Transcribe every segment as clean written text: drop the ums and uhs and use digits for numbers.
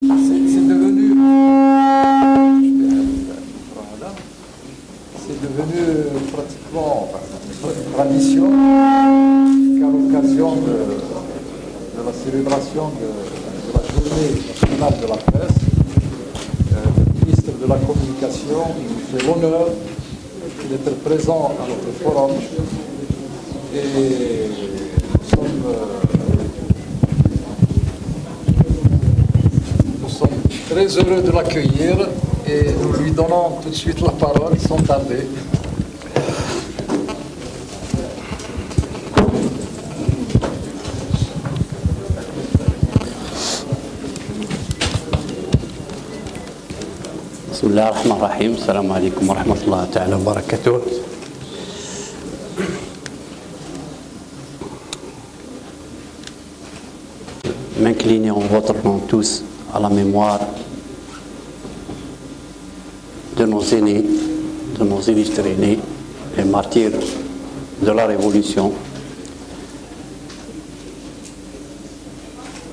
C'est devenu, voilà, c'est devenu pratiquement une tradition qu'à l'occasion de la célébration de la journée nationale de la presse, le ministre de la Communication nous fait l'honneur d'être présent à notre forum et nous sommes très heureux de l'accueillir et nous lui donnons tout de suite la parole sans tarder. Bismillah ar-Rahman ar-Rahim, salam alaikum wa rahmatullahi ta'ala wa barakatuh. M'incliner en votre nom tous à la mémoire de nos aînés, de nos illustres aînés, les martyrs de la Révolution.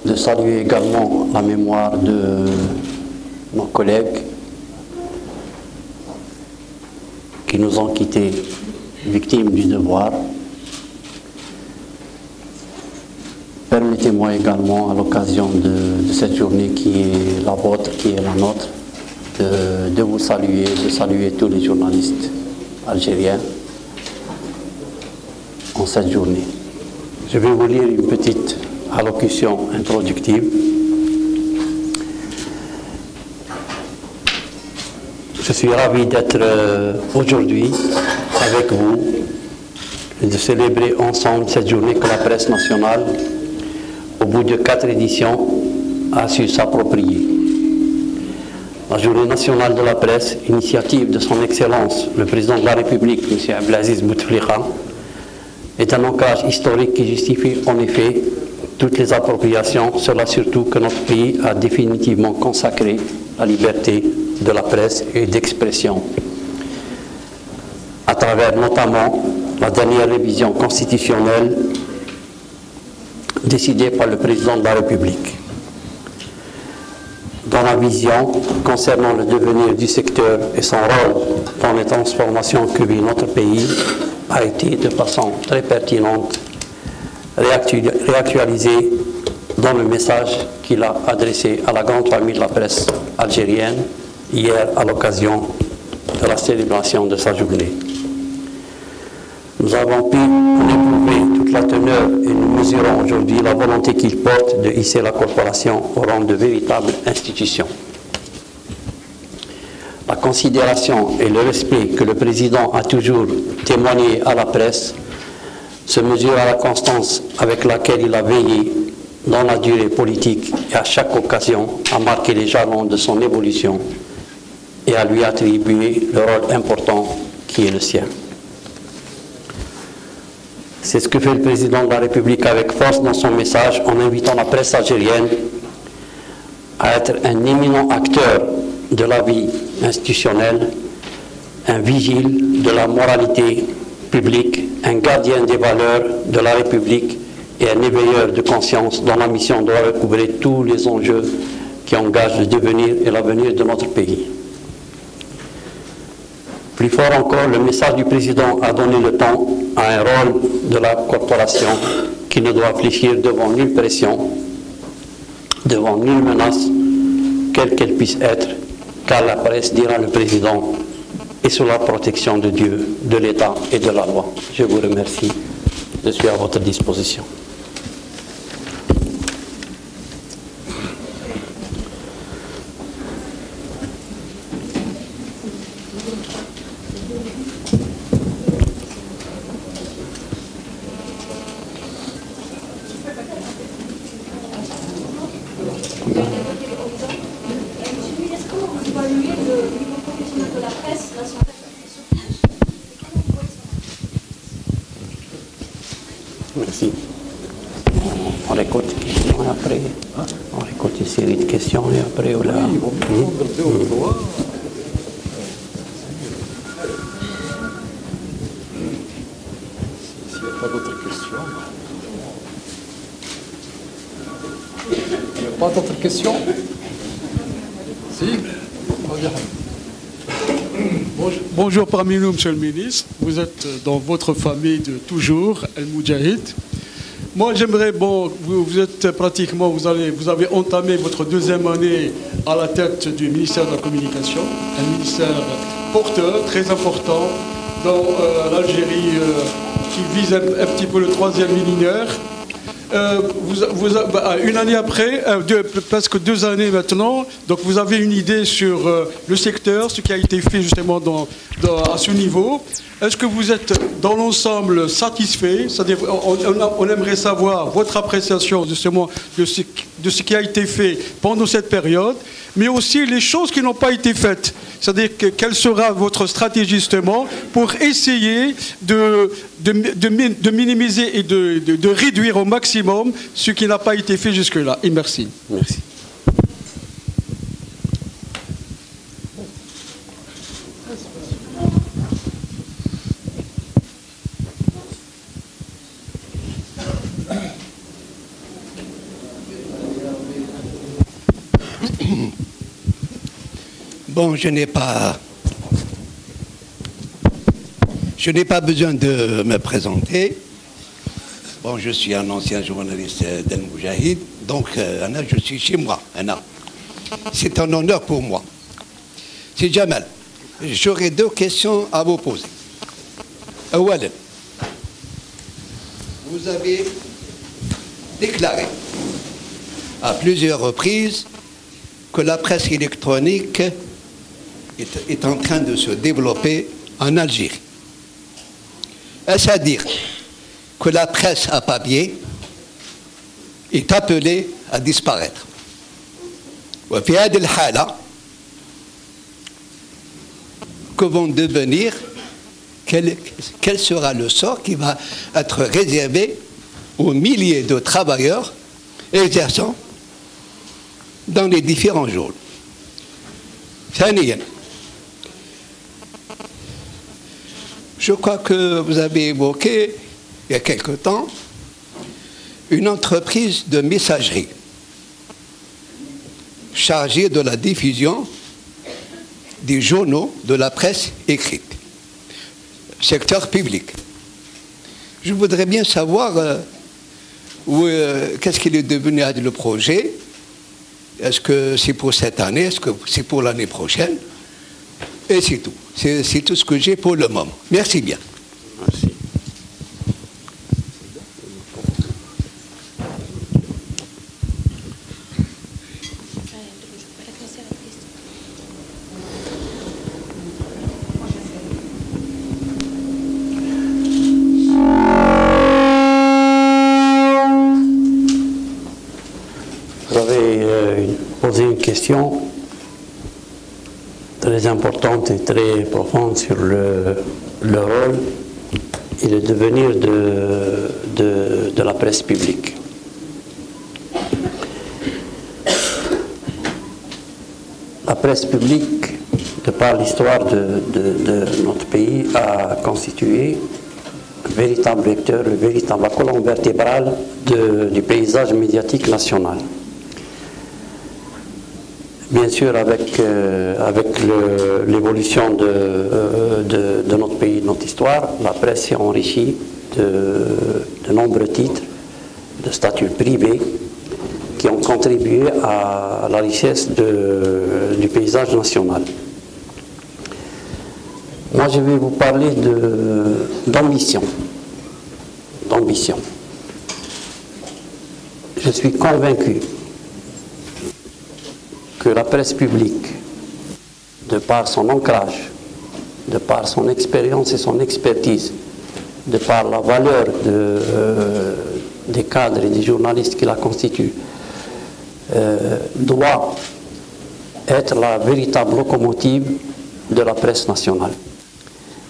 De saluer également la mémoire de nos collègues qui nous ont quittés victimes du devoir. Permettez-moi également, à l'occasion de cette journée qui est la vôtre, qui est la nôtre, de vous saluer, de saluer tous les journalistes algériens en cette journée. Je vais vous lire une petite allocution introductive. Je suis ravi d'être aujourd'hui avec vous et de célébrer ensemble cette journée que la presse nationale, au bout de 4 éditions, a su s'approprier. La journée nationale de la presse, initiative de son Excellence, le président de la République, M. Abdelaziz Bouteflika, est un ancrage historique qui justifie en effet toutes les appropriations, cela surtout que notre pays a définitivement consacré la liberté de la presse et d'expression, à travers notamment la dernière révision constitutionnelle décidée par le président de la République. Dans la vision concernant le devenir du secteur et son rôle dans les transformations que vit notre pays a été de façon très pertinente réactualisée dans le message qu'il a adressé à la grande famille de la presse algérienne hier à l'occasion de la célébration de sa journée. Nous avons pu en éprouver toute la teneur et nous mesurons aujourd'hui la volonté qu'il porte de hisser la corporation au rang de véritable institution. La considération et le respect que le président a toujours témoigné à la presse se mesure à la constance avec laquelle il a veillé dans la durée politique et à chaque occasion à marquer les jalons de son évolution et à lui attribuer le rôle important qui est le sien. C'est ce que fait le président de la République avec force dans son message en invitant la presse algérienne à être un éminent acteur de la vie institutionnelle, un vigile de la moralité publique, un gardien des valeurs de la République et un éveilleur de conscience dont la mission doit recouvrer tous les enjeux qui engagent le devenir et l'avenir de notre pays. Plus fort encore, le message du président a donné le temps à un rôle de la corporation qui ne doit fléchir devant nulle pression, devant nulle menace, quelle qu'elle puisse être, car la presse, dira le président, est sous la protection de Dieu, de l'État et de la loi. Je vous remercie. Je suis à votre disposition. Merci. On récolte des questions et après, on récolte une série de questions et après, on la... Oui, ils vont répondre 2 ou 3. S'il n'y a pas d'autres questions. Il n'y a pas d'autres questions? Merci. Bonjour parmi nous, Monsieur le Ministre. Vous êtes dans votre famille de toujours, El Moudjahid. Moi, j'aimerais, vous êtes pratiquement, vous avez entamé votre deuxième année à la tête du ministère de la Communication, un ministère porteur, très important dans l'Algérie, qui vise un petit peu le troisième millénaire. Une année après, presque 2 années maintenant, donc vous avez une idée sur le secteur, ce qui a été fait justement à ce niveau. Est-ce que vous êtes dans l'ensemble satisfait? C'est-à-dire, on aimerait savoir votre appréciation justement de ce qui a été fait pendant cette période, mais aussi les choses qui n'ont pas été faites. C'est-à-dire, quelle sera votre stratégie justement pour essayer de minimiser et de réduire au maximum ce qui n'a pas été fait jusque-là. Et merci. Merci. Bon, je n'ai pas besoin de me présenter. Bon, je suis un ancien journaliste d'El Moudjahid, donc je suis chez moi. C'est un honneur pour moi. C'est Jamal. J'aurais 2 questions à vous poser. Awalen, vous avez déclaré à plusieurs reprises que la presse électronique est en train de se développer en Algérie. Est-ce à dire que la presse à papier est appelée à disparaître? وفي هذه الحالة, que vont devenir, quel sera le sort qui va être réservé aux milliers de travailleurs exerçant dans les différents jours? ثانيا, je crois que vous avez évoqué, il y a quelque temps, une entreprise de messagerie chargée de la diffusion des journaux de la presse écrite, secteur public. Je voudrais bien savoir qu'est-ce qu'il est devenu le projet. Est-ce que c'est pour cette année? Est-ce que c'est pour l'année prochaine? Et c'est tout. C'est tout ce que j'ai pour le moment. Merci bien. Merci. Vous avez posé une question très importante et très profonde sur le rôle et le devenir de la presse publique. La presse publique, de par l'histoire de notre pays, a constitué un véritable vecteur, une véritable colonne vertébrale du paysage médiatique national. Bien sûr, avec l'évolution de notre pays, de notre histoire, la presse s'est enrichie de nombreux titres de statut privé qui ont contribué à la richesse du paysage national. Moi, je vais vous parler d'ambition. Je suis convaincu que la presse publique, de par son ancrage, de par son expérience et son expertise, de par la valeur des cadres et des journalistes qui la constituent, doit être la véritable locomotive de la presse nationale.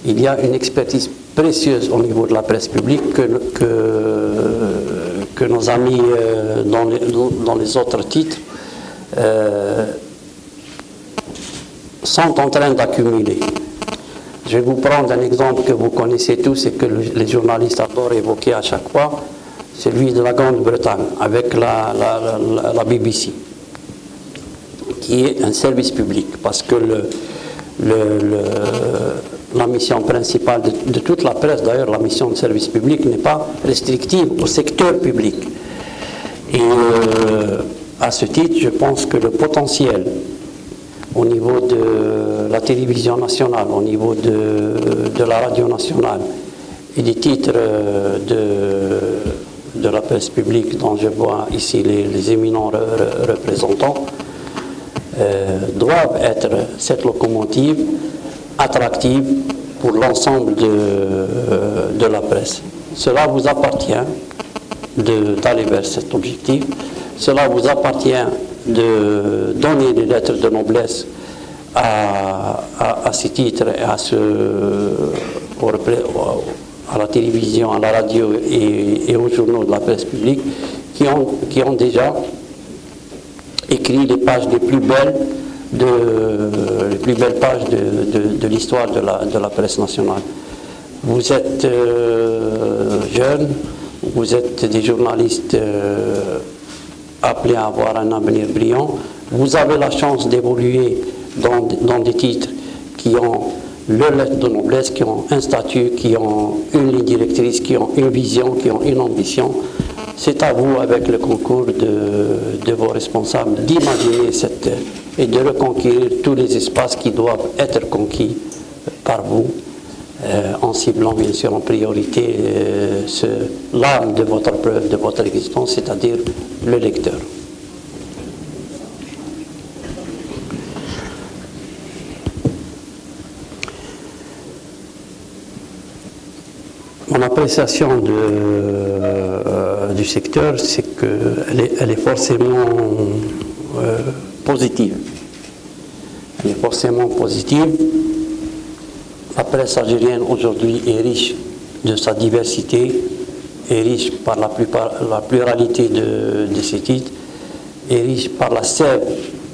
Il y a une expertise précieuse au niveau de la presse publique que nos amis dans les autres titres sont en train d'accumuler. Je vais vous prendre un exemple que vous connaissez tous et que les journalistes adorent évoquer à chaque fois, celui de la Grande-Bretagne avec la BBC, qui est un service public, parce que la mission principale de toute la presse, d'ailleurs la mission de service public, n'est pas restrictive au secteur public. Et à ce titre, je pense que le potentiel au niveau de la télévision nationale, au niveau de la radio nationale et des titres de la presse publique dont je vois ici les éminents représentants, doivent être cette locomotive attractive pour l'ensemble de la presse. Cela vous appartient d'aller vers cet objectif. Cela vous appartient de donner des lettres de noblesse à ces titres et à la télévision, à la radio et aux journaux de la presse publique qui ont déjà écrit les pages les plus belles pages de l'histoire de la presse nationale. Vous êtes jeunes, vous êtes des journalistes appelés à avoir un avenir brillant. Vous avez la chance d'évoluer dans des titres qui ont leur lettre de noblesse, qui ont un statut, qui ont une ligne directrice, qui ont une vision, qui ont une ambition. C'est à vous, avec le concours de vos responsables, d'imaginer et de reconquérir tous les espaces qui doivent être conquis par vous, en ciblant bien sûr en priorité l'âme de votre preuve, de votre existence, c'est-à-dire le lecteur. Mon appréciation du secteur, c'est qu'elle est forcément positive. Elle est forcément positive. La presse algérienne aujourd'hui est riche de sa diversité, est riche par la pluralité de ses titres, est riche par la sève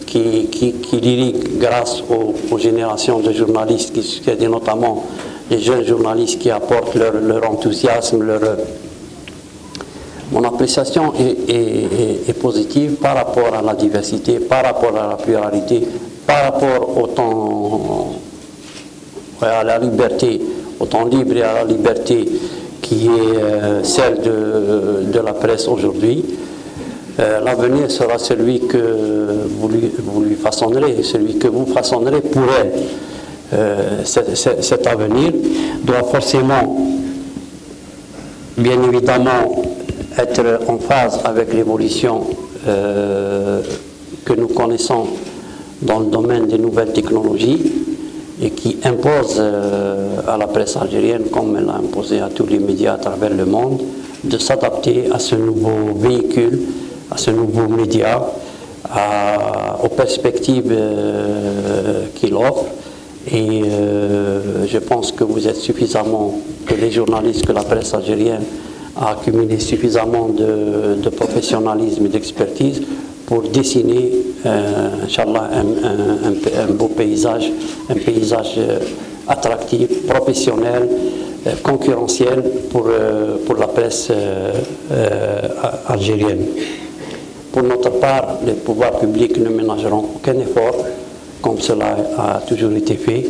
qui l'irrigue grâce aux générations de journalistes qui succèdent, notamment les jeunes journalistes qui apportent leur enthousiasme, Mon appréciation est positive par rapport à la diversité, par rapport à la pluralité, par rapport au temps, à la liberté, au temps libre et à la liberté qui est celle de la presse aujourd'hui. L'avenir sera celui que vous lui façonnerez, celui que vous façonnerez pour elle. Cet avenir doit forcément, bien évidemment, être en phase avec l'évolution que nous connaissons dans le domaine des nouvelles technologies et qui impose à la presse algérienne, comme elle a imposé à tous les médias à travers le monde, de s'adapter à ce nouveau véhicule, à ce nouveau média, aux perspectives qu'il offre. Et je pense que vous êtes suffisamment, que les journalistes, que la presse algérienne a accumulé suffisamment de professionnalisme et d'expertise pour dessiner, Inch'Allah, un beau paysage, un paysage attractif, professionnel, concurrentiel pour la presse algérienne. Pour notre part, les pouvoirs publics ne ménageront aucun effort, comme cela a toujours été fait,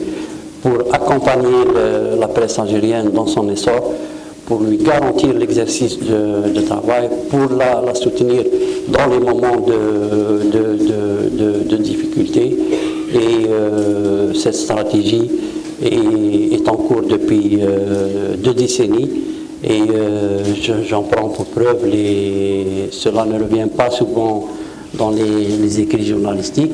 pour accompagner la presse algérienne dans son essor, pour lui garantir l'exercice de travail, pour la soutenir dans les moments de difficulté. Et cette stratégie est en cours depuis 2 décennies. Et j'en prends pour preuve, cela ne revient pas souvent dans les écrits journalistiques,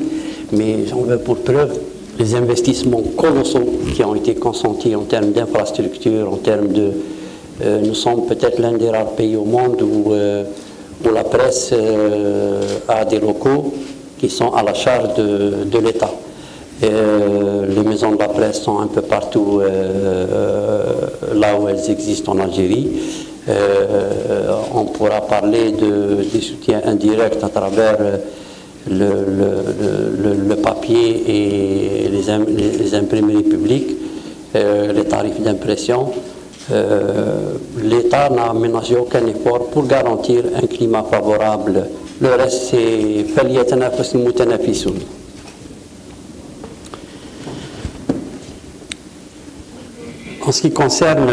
mais j'en veux pour preuve les investissements colossaux qui ont été consentis en termes d'infrastructures, en termes de... nous sommes peut-être l'un des rares pays au monde où la presse a des locaux qui sont à la charge de l'État. Les maisons de la presse sont un peu partout là où elles existent en Algérie. On pourra parler des soutiens indirects à travers le papier et les imprimeries publiques, les tarifs d'impression. L'État n'a ménagé aucun effort pour garantir un climat favorable. Le reste, c'est En ce qui concerne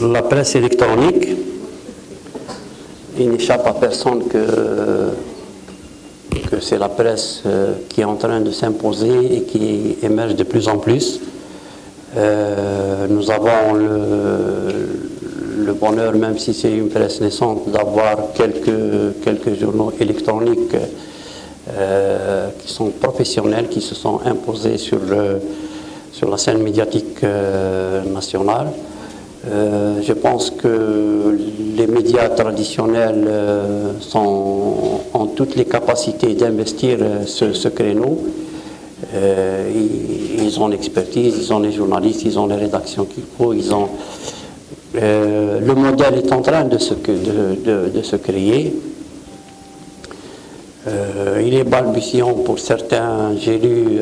la presse électronique, il n'échappe à personne que c'est la presse qui est en train de s'imposer et qui émerge de plus en plus. Nous avons le bonheur, même si c'est une presse naissante, d'avoir quelques journaux électroniques qui sont professionnels, qui se sont imposés sur la scène médiatique nationale. Je pense que les médias traditionnels ont toutes les capacités d'investir ce créneau. Ils ont l'expertise, ils ont les journalistes, ils ont les rédactions qu'il faut, le modèle est en train de se créer. Il est balbutiant pour certains. J'ai lu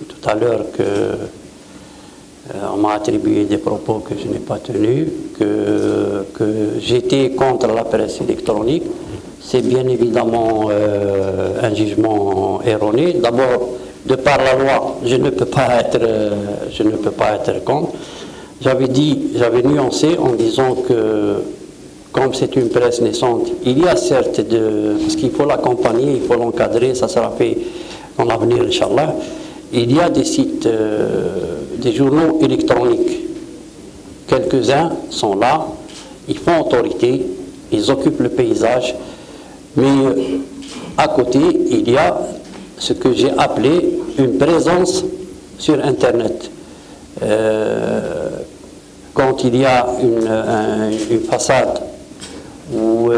tout à l'heure qu'on m'a attribué des propos que je n'ai pas tenus, que j'étais contre la presse électronique. C'est bien évidemment un jugement erroné. D'abord, de par la loi, je ne peux pas être contre. J'avais nuancé en disant que, comme c'est une presse naissante, il y a certes parce qu'il faut l'accompagner, il faut l'encadrer, ça sera fait dans l'avenir, Inch'Allah. Il y a des sites, des journaux électroniques. Quelques-uns sont là, ils font autorité, ils occupent le paysage, mais à côté, il y a ce que j'ai appelé une présence sur Internet. Quand il y a une façade où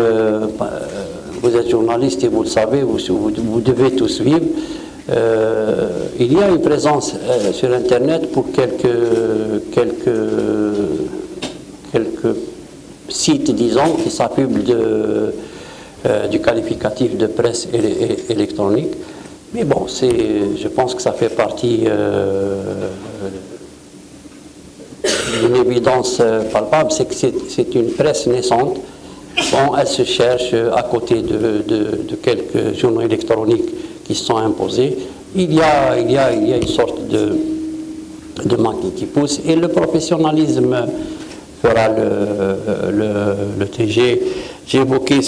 vous êtes journaliste et vous le savez, vous devez tout suivre, il y a une présence sur Internet pour quelques sites, disons, qui s'affublent du qualificatif de presse électronique. Mais bon, je pense que ça fait partie d'une évidence palpable, c'est que c'est une presse naissante. Bon, elle se cherche à côté de quelques journaux électroniques qui se sont imposés. Il y a une sorte de maquis qui pousse et le professionnalisme fera le TG. J'ai évoqué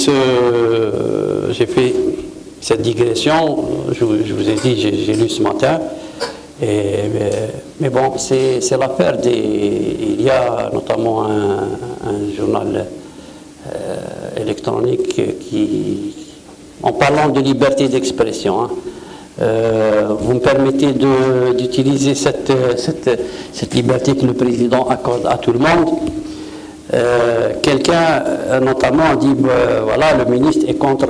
j'ai fait cette digression, je vous ai dit, j'ai lu ce matin, mais bon, c'est l'affaire il y a notamment un journal électronique en parlant de liberté d'expression, vous me permettez d'utiliser cette liberté que le président accorde à tout le monde. Quelqu'un notamment a dit voilà, le ministre est contre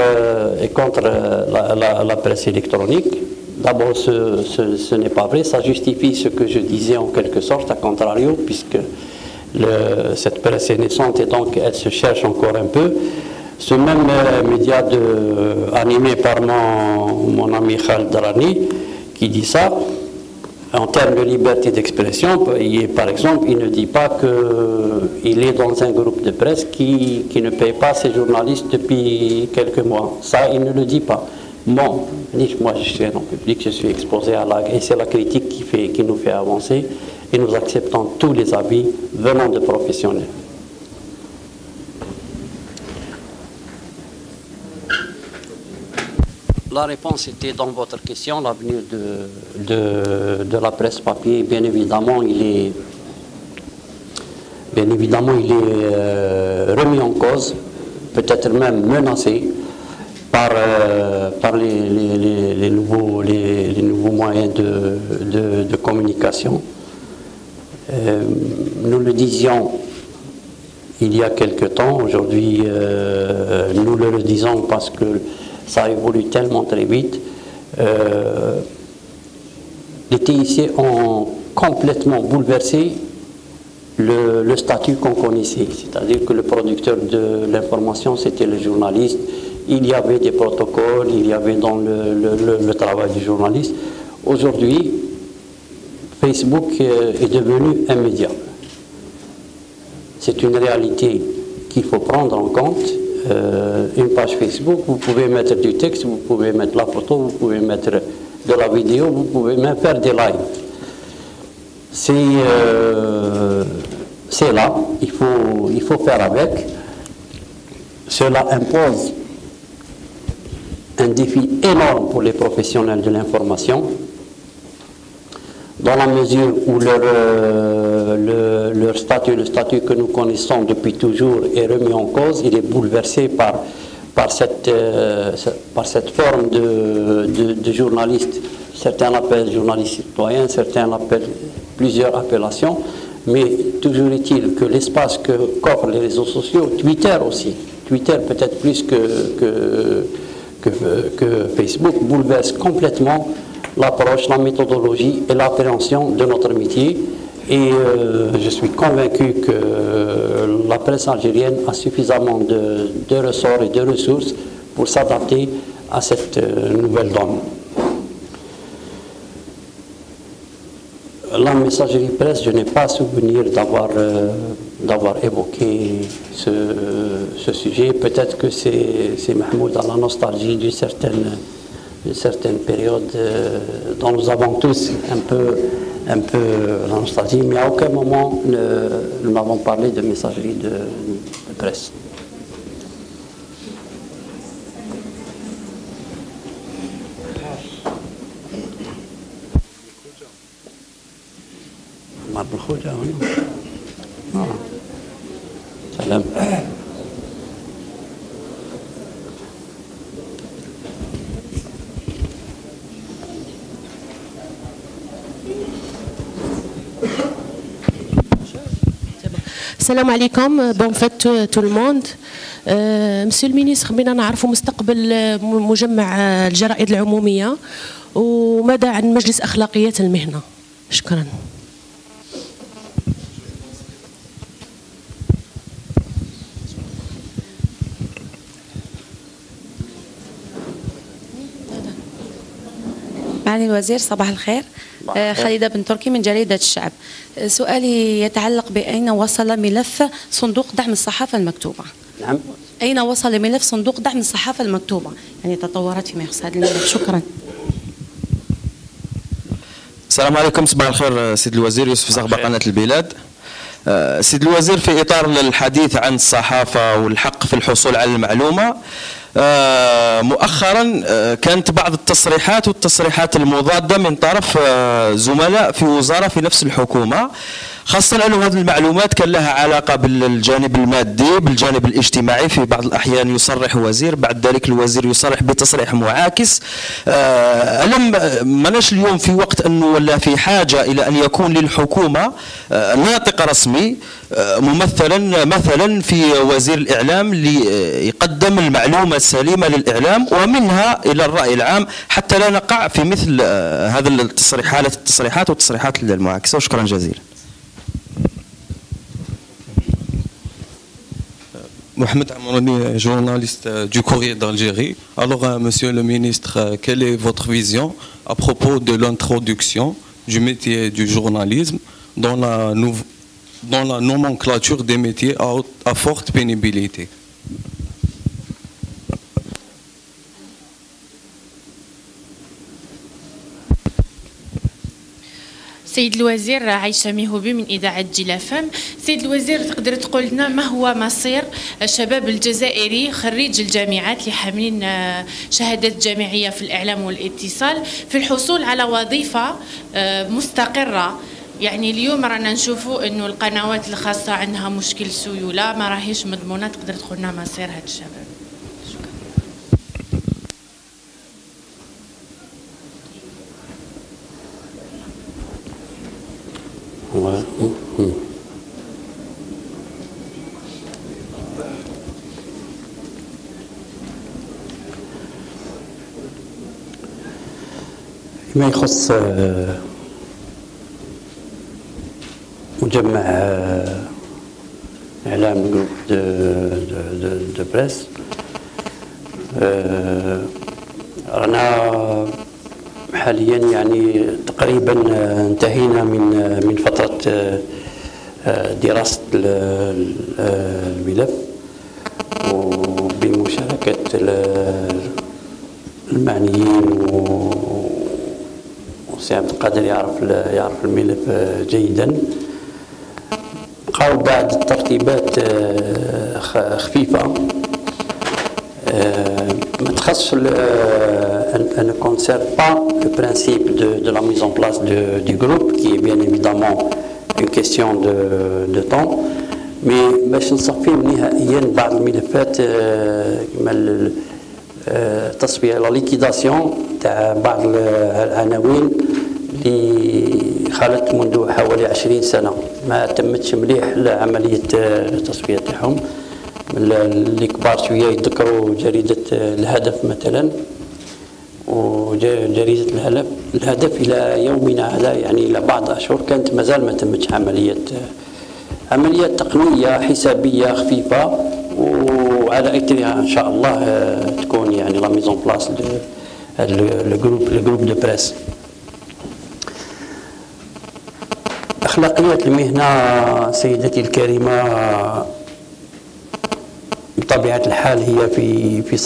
la presse électronique. D'abord, ce n'est pas vrai, ça justifie ce que je disais en quelque sorte, à contrario, puisque cette presse est naissante et donc elle se cherche encore un peu. Ce même média animé par mon ami Khaled Darani qui dit ça, en termes de liberté d'expression, par exemple, il ne dit pas qu'il est dans un groupe de presse qui ne paye pas ses journalistes depuis quelques mois. Ça, il ne le dit pas. Bon, moi je suis un homme public, je suis exposé et c'est la critique qui nous fait avancer et nous acceptons tous les avis venant de professionnels. La réponse était dans votre question, l'avenir de la presse papier. Bien évidemment, il est remis en cause, peut-être même menacé par les nouveaux moyens de communication. Nous le disions il y a quelque temps, aujourd'hui nous le redisons parce que ça évolue tellement très vite. Les TIC ont complètement bouleversé le statut qu'on connaissait, c'est-à-dire que le producteur de l'information, c'était le journaliste. Il y avait des protocoles, il y avait dans le travail du journaliste. Aujourd'hui, Facebook est devenu un média. C'est une réalité qu'il faut prendre en compte. Une page Facebook, vous pouvez mettre du texte, vous pouvez mettre la photo, vous pouvez mettre de la vidéo, vous pouvez même faire des lives. c'est là, il faut faire avec. Cela impose un défi énorme pour les professionnels de l'information, dans la mesure où leur statut, le statut que nous connaissons depuis toujours, est remis en cause. Il est bouleversé par cette forme de journaliste. Certains l'appellent journaliste citoyen, certains l'appellent plusieurs appellations, mais toujours est-il que l'espace qu'offrent les réseaux sociaux, Twitter aussi, Twitter peut-être plus que Facebook, bouleverse complètement l'approche, la méthodologie et l'appréhension de notre métier. Et je suis convaincu que la presse algérienne a suffisamment de ressorts et de ressources pour s'adapter à cette nouvelle donne. La messagerie presse, je n'ai pas souvenir d'avoir évoqué ce sujet. Peut-être que c'est Mahmoud à la nostalgie d'une certaine période dont nous avons tous un peu la nostalgie, mais à aucun moment nous n'avons parlé de messagerie de presse. سلام. السلام عليكم. بون فات تو الموند. مسيو المينيستر، خلينا نعرفوا مستقبل مجمع الجرائد العمومية ومدى عن مجلس أخلاقيات المهنة. شكرا. معالي الوزير صباح الخير. خالدة بن تركي من جريدة الشعب. سؤالي يتعلق بأين وصل ملف صندوق دعم الصحافة المكتوبة. نعم. أين وصل ملف صندوق دعم الصحافة المكتوبة؟ يعني تطورات فيما يخص هذا الملف. شكرا. السلام عليكم، صباح الخير سيد الوزير. يوسف زغبة، قناة البلاد. سيد الوزير، في إطار الحديث عن الصحافة والحق في الحصول على المعلومة، مؤخرا كانت بعض التصريحات المضادة من طرف زملاء في وزارة في نفس الحكومة، خاصة أن هذه المعلومات كان لها علاقة بالجانب المادي، بالجانب الاجتماعي. في بعض الأحيان يصرح وزير، بعد ذلك الوزير يصرح بتصريح معاكس. ألم مناش اليوم في وقت أنه ولا في حاجة إلى أن يكون للحكومة ناطق رسمي مثلا في وزير الإعلام ليقدم المعلومة السليمة للإعلام ومنها إلى الرأي العام، حتى لا نقع في مثل هذه التصريحات والتصريحات المعاكسة. وشكرا جزيلا. Mohamed Amouni, journaliste du Courrier d'Algérie. Alors, Monsieur le Ministre, quelle est votre vision à propos de l'introduction du métier du journalisme dans la nomenclature des métiers à forte pénibilité? سيد الوزير، عايشة ميهوبي من إذاعة جيلافام. سيد الوزير، تقدر تقول لنا ما هو مصير الشباب الجزائري خريج الجامعات اللي حاملين شهادات جامعية في الإعلام والاتصال في الحصول على وظيفة مستقرة؟ يعني اليوم رانا نشوفوا إنه القنوات الخاصة عندها مشكل سيولة، ما راهيش مضمونة. تقدر تقول لنا مصير هاد الشباب؟ ما يخص مجمع إعلام جروب دو بريس، رانا حاليا يعني تقريبا انتهينا من فترة دراسة الملف وبمشاركة المعنيين سي عبد القادر يعرف الملف جيدا. بقاو بعض الترتيبات خفيفة ما تخصش elle ne concerne pas le principe de la mise en place du groupe qui est bien évidemment une question de temps, mais باش نصفيو نهائيا بعض الملفات كما التصفية لا ليكيداسيون تاع بعض العناوين اللي خلت منذ حوالي 20 سنة ما تمتش مليح عملية التصفية تاعهم. اللي كبار شوية يتذكروا جريدة الهدف مثلا، وجريدة الهدف إلى يومنا هذا يعني إلى بعض أشهر كانت مازال ما تمتش عملية تقنية حسابية خفيفة، وعلى إثرها إن شاء الله تكون يعني لا ميزون بلاس الجروب دو بريس. أخلاقيات المهنة سيدتي الكريمة بطبيعة الحال هي في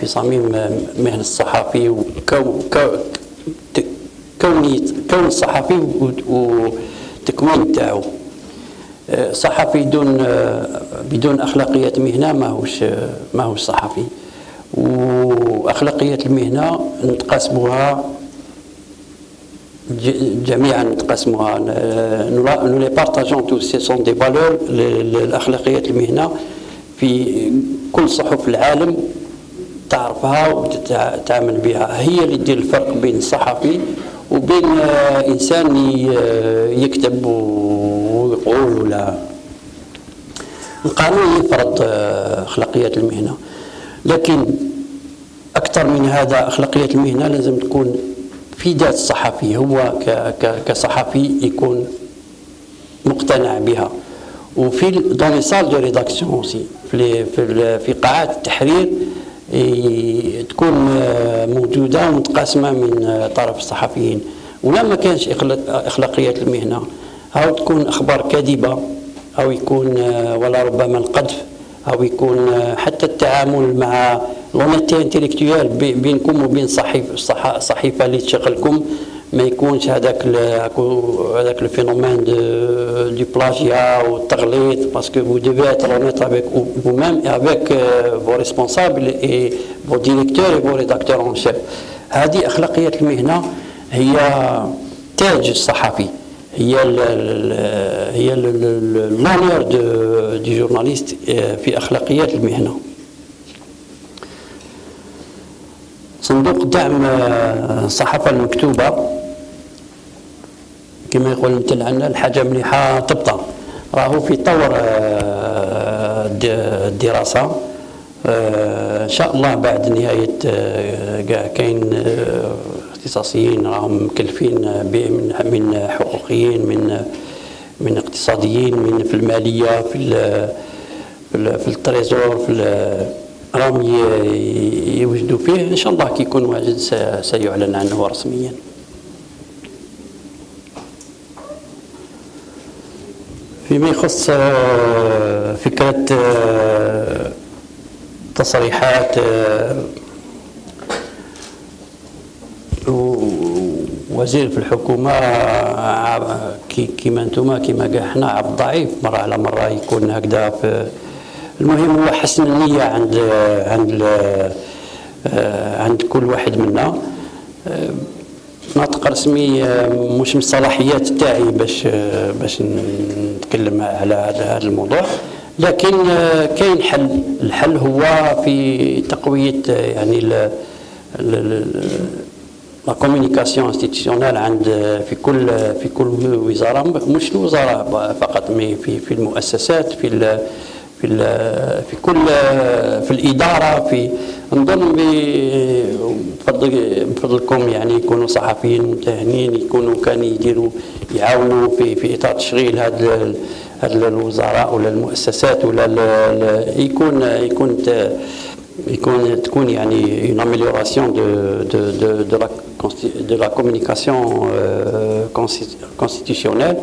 صميم مهنة الصحفي كون الصحفي وتكوين تاعو. صحفي بدون أخلاقيات مهنة ماهوش صحفي. وأخلاقيات المهنة نتقاسموها جميعا، نتقاسموها nous les partageons tous. Ce sont des valeurs الأخلاقيات المهنة في كل صحف العالم تعرفها وتتعامل بها. هي اللي تدير الفرق بين الصحفي وبين إنسان يكتب ويقول ولا. القانون يفرض أخلاقيات المهنة، لكن أكثر من هذا أخلاقيات المهنة لازم تكون في ذات الصحفي، هو كصحفي يكون مقتنع بها. وفي dans les salles de rédaction aussi في قاعات التحرير تكون موجودة ومتقاسمة من طرف الصحفيين. ولا ما كانش أخلاقيات المهنة أو تكون أخبار كاذبة أو يكون ولا ربما القذف أو يكون حتى التعامل مع لونيتي انتيليكتويال بينكم وبين صحيفة اللي تشغلكم ما يكونش هذاك الفينومين دو بلاجيا والتغليط، باسكو vous devez être honnête avec vous-même et avec vos responsables et vos directeurs et vos rédacteurs en chef. هذه أخلاقيات المهنة هي تاج الصحفي، هي l'honneur du journaliste في أخلاقيات المهنة. صندوق دعم الصحافة المكتوبة كما يقول مثل عندنا الحاجة مليحة تبطى، راهو في طور الدراسة إن شاء الله بعد نهاية كاع كاين اختصاصيين راهم مكلفين به من حقوقيين من اقتصاديين من في المالية في التريزور راهم يوجدوا فيه. إن شاء الله كي يكون واجد سيعلن عنه رسميا. فيما يخص فكرة تصريحات وزير في الحكومة كيما انتم كيما كاع حنا عبد ضعيف مرة على مرة يكون هكذا. المهم هو حسن النية عند كل واحد منا. نطق رسمي مش من الصلاحيات تاعي باش نتكلم على هذا الموضوع، لكن كاين حل. الحل هو في تقوية يعني لا كومونيكاسيون انستيتيسيونيل في كل وزارة، مش الوزارة فقط، مي في المؤسسات في الإدارة. نظن بفضلكم يعني يكونوا صحفيين ممتهنين يكونوا كانوا يعاونوا في إطار تشغيل هذه الوزراء ولا المؤسسات ولا تكون يعني une amélioration de la communication constitutionnelle.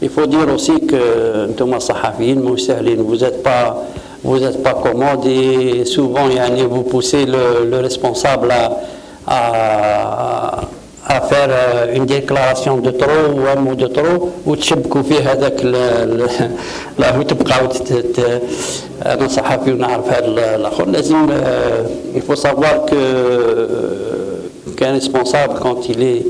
Il faut dire aussi que انتم صحفيين مو سهلين، vous êtes pas commode et souvent يعني vous poussez le responsable à faire une déclaration de trop ou un mot de trop وتشبكوا فيه هذاك لا وتبقاو انا صحفي ونعرف هذا الاخر لازم il faut savoir qu'un responsable quand il est,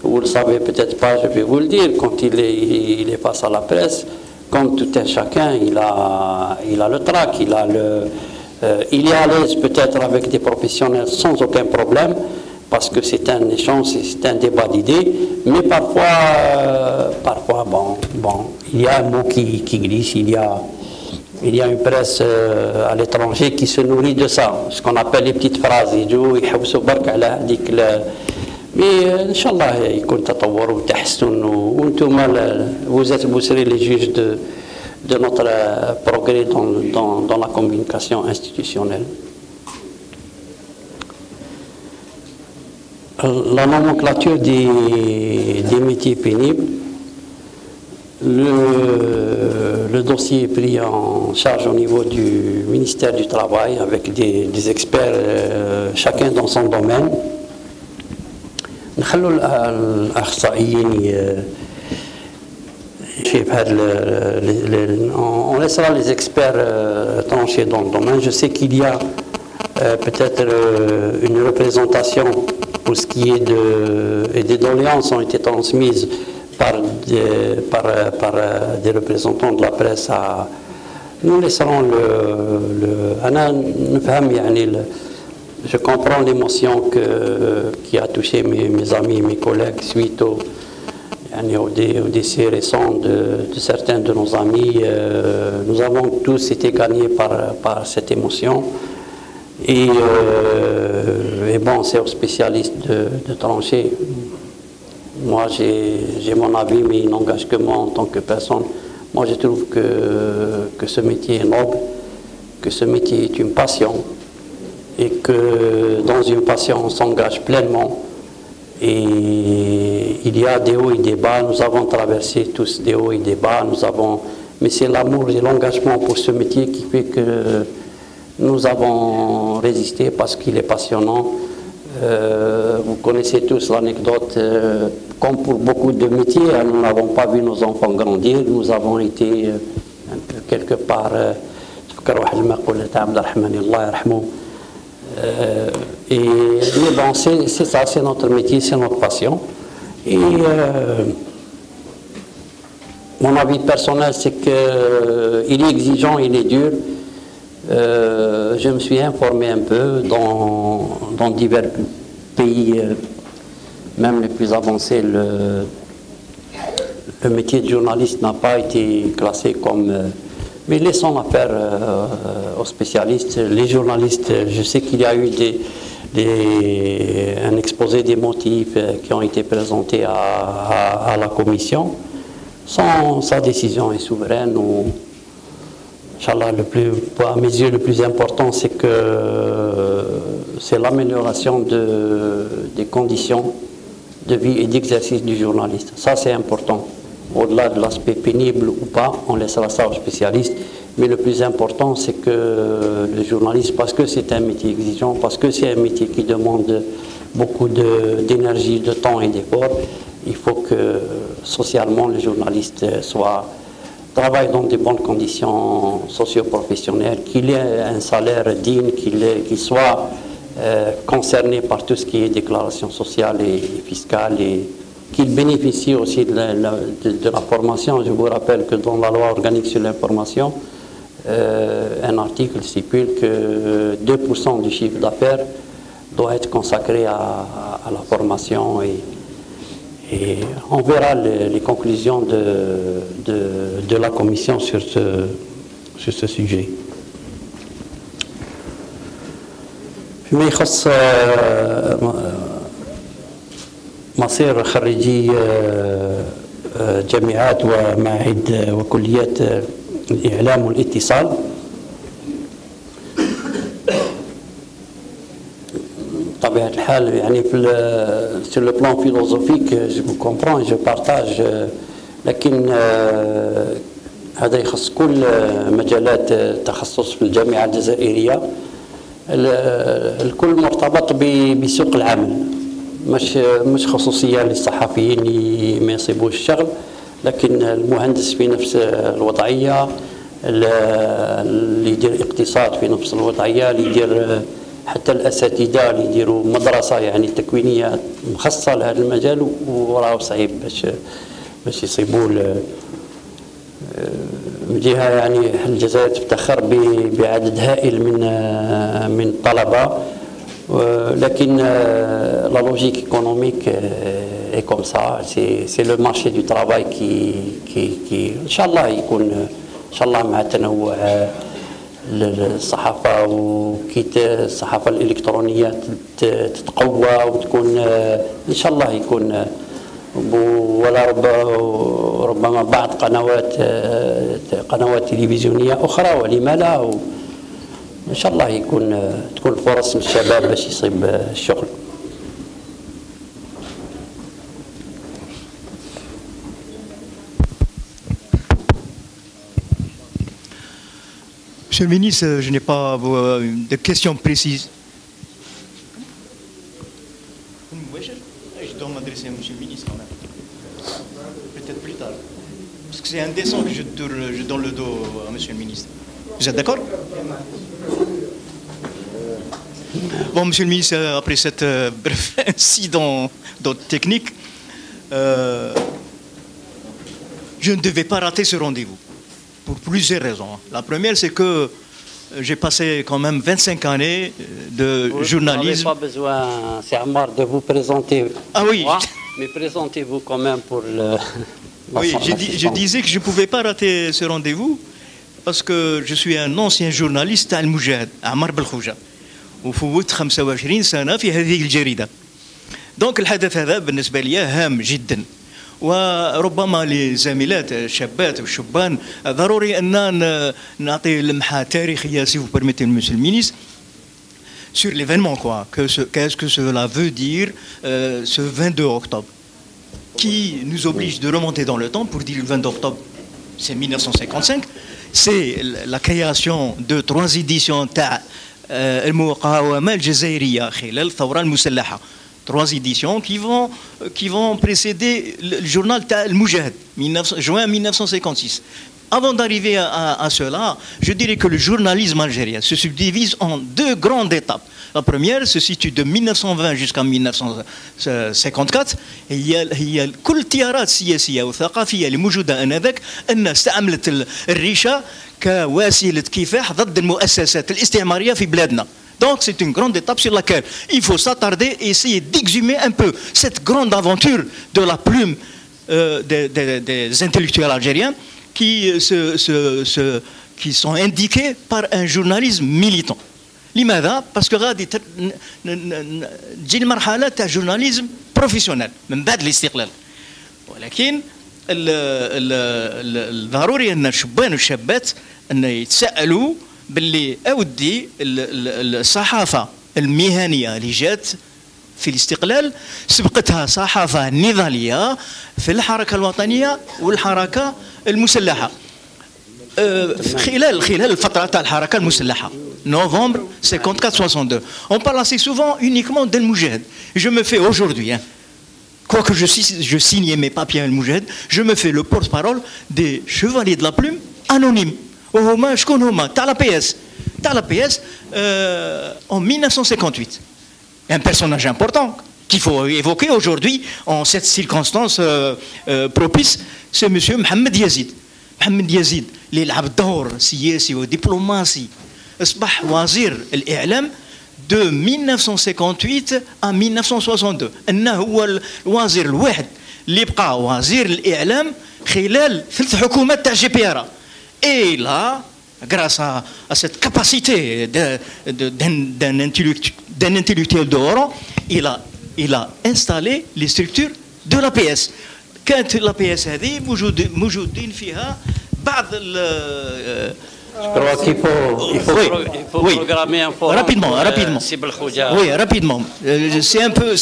vous le savez peut-être pas, je vais vous le dire, quand il est face à la presse, comme tout un chacun, il a le trac, il est à l'aise peut-être avec des professionnels sans aucun problème, parce que c'est un échange, c'est un débat d'idées, mais parfois bon, il y a un mot qui glisse, il y a une presse à l'étranger qui se nourrit de ça, ce qu'on appelle les petites phrases. Mais Inch'Allah, يكون تطور وتحسن وانتم vous serez les juges de notre progrès dans la communication institutionnelle. La nomenclature des métiers pénibles. Le dossier est pris en charge au niveau du ministère du Travail avec des experts, chacun dans son domaine. نخلوا الأخصائيين on laissera les experts trancher dans le domaine. Je sais qu'il y a peut-être une représentation pour ce qui est et des doléances ont été transmises par des représentants de la presse. Nous laisserons je comprends l'émotion qui a touché mes amis, mes collègues suite au décès récent de certains de nos amis. Nous avons tous été gagnés par cette émotion. Et bon, c'est aux spécialistes de trancher. Moi, j'ai mon avis, mais il n'engage que moi en tant que personne. Moi, je trouve que ce métier est noble, que ce métier est une passion, et que dans une passion, on s'engage pleinement. Et il y a des hauts et des bas. Nous avons traversé tous des hauts et des bas. Mais c'est l'amour et l'engagement pour ce métier qui fait que nous avons résisté parce qu'il est passionnant. Vous connaissez tous l'anecdote. Comme pour beaucoup de métiers, nous n'avons pas vu nos enfants grandir. Nous avons été quelque part. Mais bon, c'est ça, c'est notre métier, c'est notre passion. Et mon avis personnel, c'est qu'il est exigeant, il est dur. Je me suis informé un peu dans divers pays, même les plus avancés. Le métier de journaliste n'a pas été classé comme... mais laissons l'affaire aux spécialistes. Les journalistes, je sais qu'il y a eu un exposé des motifs qui ont été présentés à la commission. Sa décision est souveraine. Inch'Allah, à mes yeux, le plus important, c'est l'amélioration des conditions de vie et d'exercice du journaliste. Ça, c'est important. Au-delà de l'aspect pénible ou pas, on laissera ça aux spécialistes. Mais le plus important, c'est que le journaliste, parce que c'est un métier exigeant, parce que c'est un métier qui demande beaucoup d'énergie, de temps et d'efforts, il faut que socialement, le journaliste travaille dans de bonnes conditions socio-professionnelles, qu'il ait un salaire digne, qu'il soit concerné par tout ce qui est déclaration sociale et fiscale, et qu'il bénéficie aussi de la formation. Je vous rappelle que dans la loi organique sur l'information, un article stipule que 2% du chiffre d'affaires doit être consacré à la formation, et on verra les conclusions de la commission sur ce sujet. فيما يخص مصير خريجي جامعات ومعاهد وكليات الإعلام والاتصال، بطبيعة الحال يعني sur le plan philosophique je vous comprends, je partage، لكن هذا يخص كل مجالات التخصص في الجامعة الجزائرية. الكل مرتبط بسوق العمل، مش خصوصية للصحفيين ما يصيبوش الشغل، لكن المهندس في نفس الوضعية، اللي يدير اقتصاد في نفس الوضعية، اللي يدير حتى الأساتذة اللي يديروا مدرسة يعني تكوينية مخصصة لهذا المجال، وراه صعيب باش يصيبوا من جهة يعني الجزائر تفتخر بعدد هائل من الطلبة، لكن la logique économique est comme ça, c'est le marché du travail qui إن شاء الله يكون إن شاء الله مع تنوع الصحافة الصحافة الإلكترونية تتقوى وتكون إن شاء الله يكون، ولا ربما بعض قنوات تلفزيونية أخرى ولما لا، إن شاء الله تكون فرص للشباب باش يصيب الشغل. Monsieur le ministre, je n'ai pas de questions précises. Je dois m'adresser à Monsieur le ministre quand même. Peut-être plus tard. Parce que c'est indécent que je donne le dos à Monsieur le ministre. Vous êtes d'accord? Bon, Monsieur le ministre, après cet bref incident technique, je ne devais pas rater ce rendez-vous. Pour plusieurs raisons. La première, c'est que j'ai passé quand même 25 années de journalisme. Vous n'avez pas besoin, c'est Ammar, de vous présenter. Ah oui. Mais présentez-vous quand même pour le... Oui, je disais que je ne pouvais pas rater ce rendez-vous parce que je suis un ancien journaliste à Al-Moujahid, à Ammar Belkhouja. وفوت 25 سنة في هذه الجريدة. دونك الحدث هذا بالنسبة لي هام جدا. وربما لزميلات الشابات والشبان ضروري أن نعطي لمحة تاريخية si vous permettez monsieur le ministre sur l'événement quoi. Qu'est-ce que cela veut dire ce 22 octobre qui nous oblige de remonter dans le temps pour dire le 22 octobre c'est 1955, c'est la création de 3 éditions تاع المقاومة الجزائرية خلال الثورة المسلحة. 3 éditions qui vont précéder le journal Al-Moujahid, juin 1956. Avant d'arriver à cela, je dirais que le journalisme algérien se subdivise en 2 grandes étapes. La première se situe de 1920 jusqu'à 1954. هي كل التيارات السياسية والثقافية اللي موجودة آنذاك أنها استعملت الريشة كوسيلة كفاح ضد المؤسسات الاستعمارية في بلادنا. Donc c'est une grande étape sur laquelle il faut s'attarder et essayer d'exhumer un peu cette grande aventure de la plume des intellectuels algériens qui sont indiqués par un journalisme militant. لماذا؟ parce que غادي تجي المرحلة تاع journalisme professionnel من بعد الاستقلال. ولكن الضروري أن الشبان والشابات أن يتساءلوا باللي أودي الصحافة المهنية اللي جات في الاستقلال سبقتها صحافة نضالية في الحركة الوطنية والحركة المسلحة. خلال الفترة تاع الحركة المسلحة novembre 54-62. On parle assez souvent uniquement d'Al-Moujahid. Je me fais aujourd'hui, quoique je signe mes papiers Al-Moujahid, je me fais le porte-parole des chevaliers de la plume anonymes. وهما شكون هما تاع لا بي اس en 1958. Un personnage important qu'il faut évoquer aujourd'hui en cette circonstance propice, c'est monsieur محمد يزيد. محمد يزيد اللي لعب دور سياسي ودبلوماسي أصبح وزير الإعلام de 1958 à 1962. أنه هو الوزير الواحد اللي بقى وزير الإعلام خلال 3 حكومات تاع جي بي ار. Et là, grâce à cette capacité d'un intellectuel de haut rang, il a installé les structures de l'APS. كانت l'APS هذه موجودين فيها بعض Je crois qu'il faut programmer un forum. Rapidement. Oui, rapidement. C'est un peu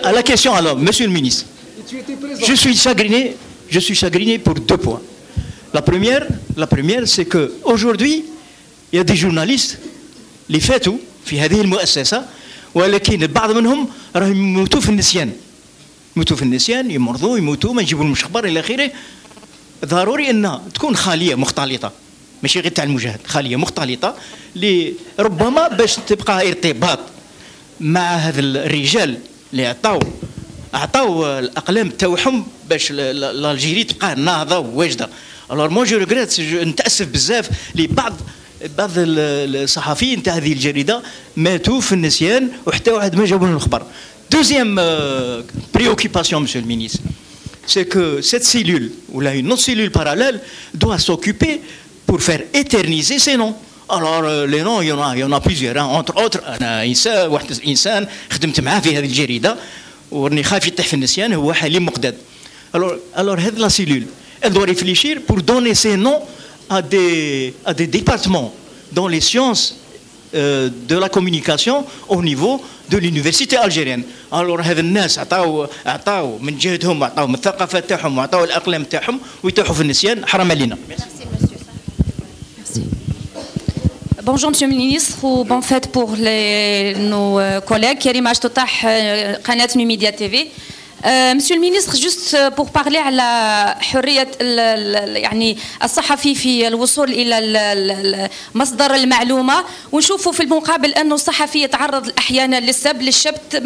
à la question alors, Monsieur le ministre. Je suis chagriné pour 2 points. La première, c'est que aujourd'hui, يا دي جورناليست اللي فاتوا في هذه المؤسسة، ولكن البعض منهم راهم يموتوا في النسيان، يموتوا في النسيان، يمرضوا يموتوا ما يجيبوا لهمش اخبار الى اخره. ضروري ان تكون خاليه مختلطه، ماشي غير تاع المجاهد، خاليه مختلطه اللي ربما باش تبقى ارتباط مع هذا الرجال اللي عطاو الاقلام تاعهم باش الجيري تبقى ناهضه وواجده. الوغ مو جو ريغريت، نتاسف بزاف لبعض الصحفيين تاع هذه الجريده ماتوا في النسيان وحتى واحد ما جابوا لهم الخبر. Deuxième préoccupation, Monsieur le ministre, c'est que cette cellule, ou là une autre cellule parallèle, doit s'occuper pour faire éterniser ces noms. Alors les noms, il y en a plusieurs, hein. Entre autres, واحد إنسان خدمت معاه في هذه الجريدة وراني خايف يطيح في النسيان، هو حليم مقداد. Alors هذه la cellule, elle doit réfléchir pour donner ces noms à des départements dans les sciences de la communication au niveau de l'université algérienne. Alors هذا الناس عطاو من جهتهم، عطاو من الثقافه تاعهم وعطاو الاقلام تاعهم ويتاحوا في النسيان، حرام علينا. Bonjour Monsieur le Ministre, ou bonne fête pour nos collègues. Karima Ajtotah, قناة نوميديا TV. Monsieur le Ministre, juste pour parler على حرية يعني الصحفي في الوصول إلى مصدر المعلومة، ونشوفوا في المقابل أنه الصحفي يتعرض أحيانا للسب، للشبت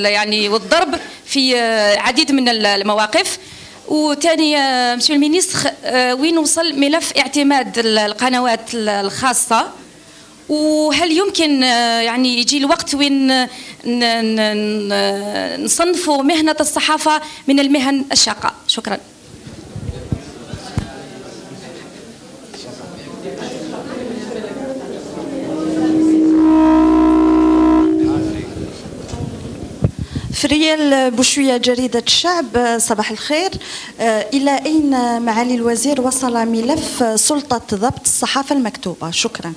يعني والضرب في عديد من المواقف. وثاني مسيو المينيستر، وين وصل ملف اعتماد القنوات الخاصة، وهل يمكن يعني يجي الوقت وين نصنفوا مهنة الصحافة من المهن الشاقة؟ شكرا. فريال بوشوية جريدة الشعب، صباح الخير. إلى أين معالي الوزير وصل ملف سلطة ضبط الصحافة المكتوبة؟ شكرا.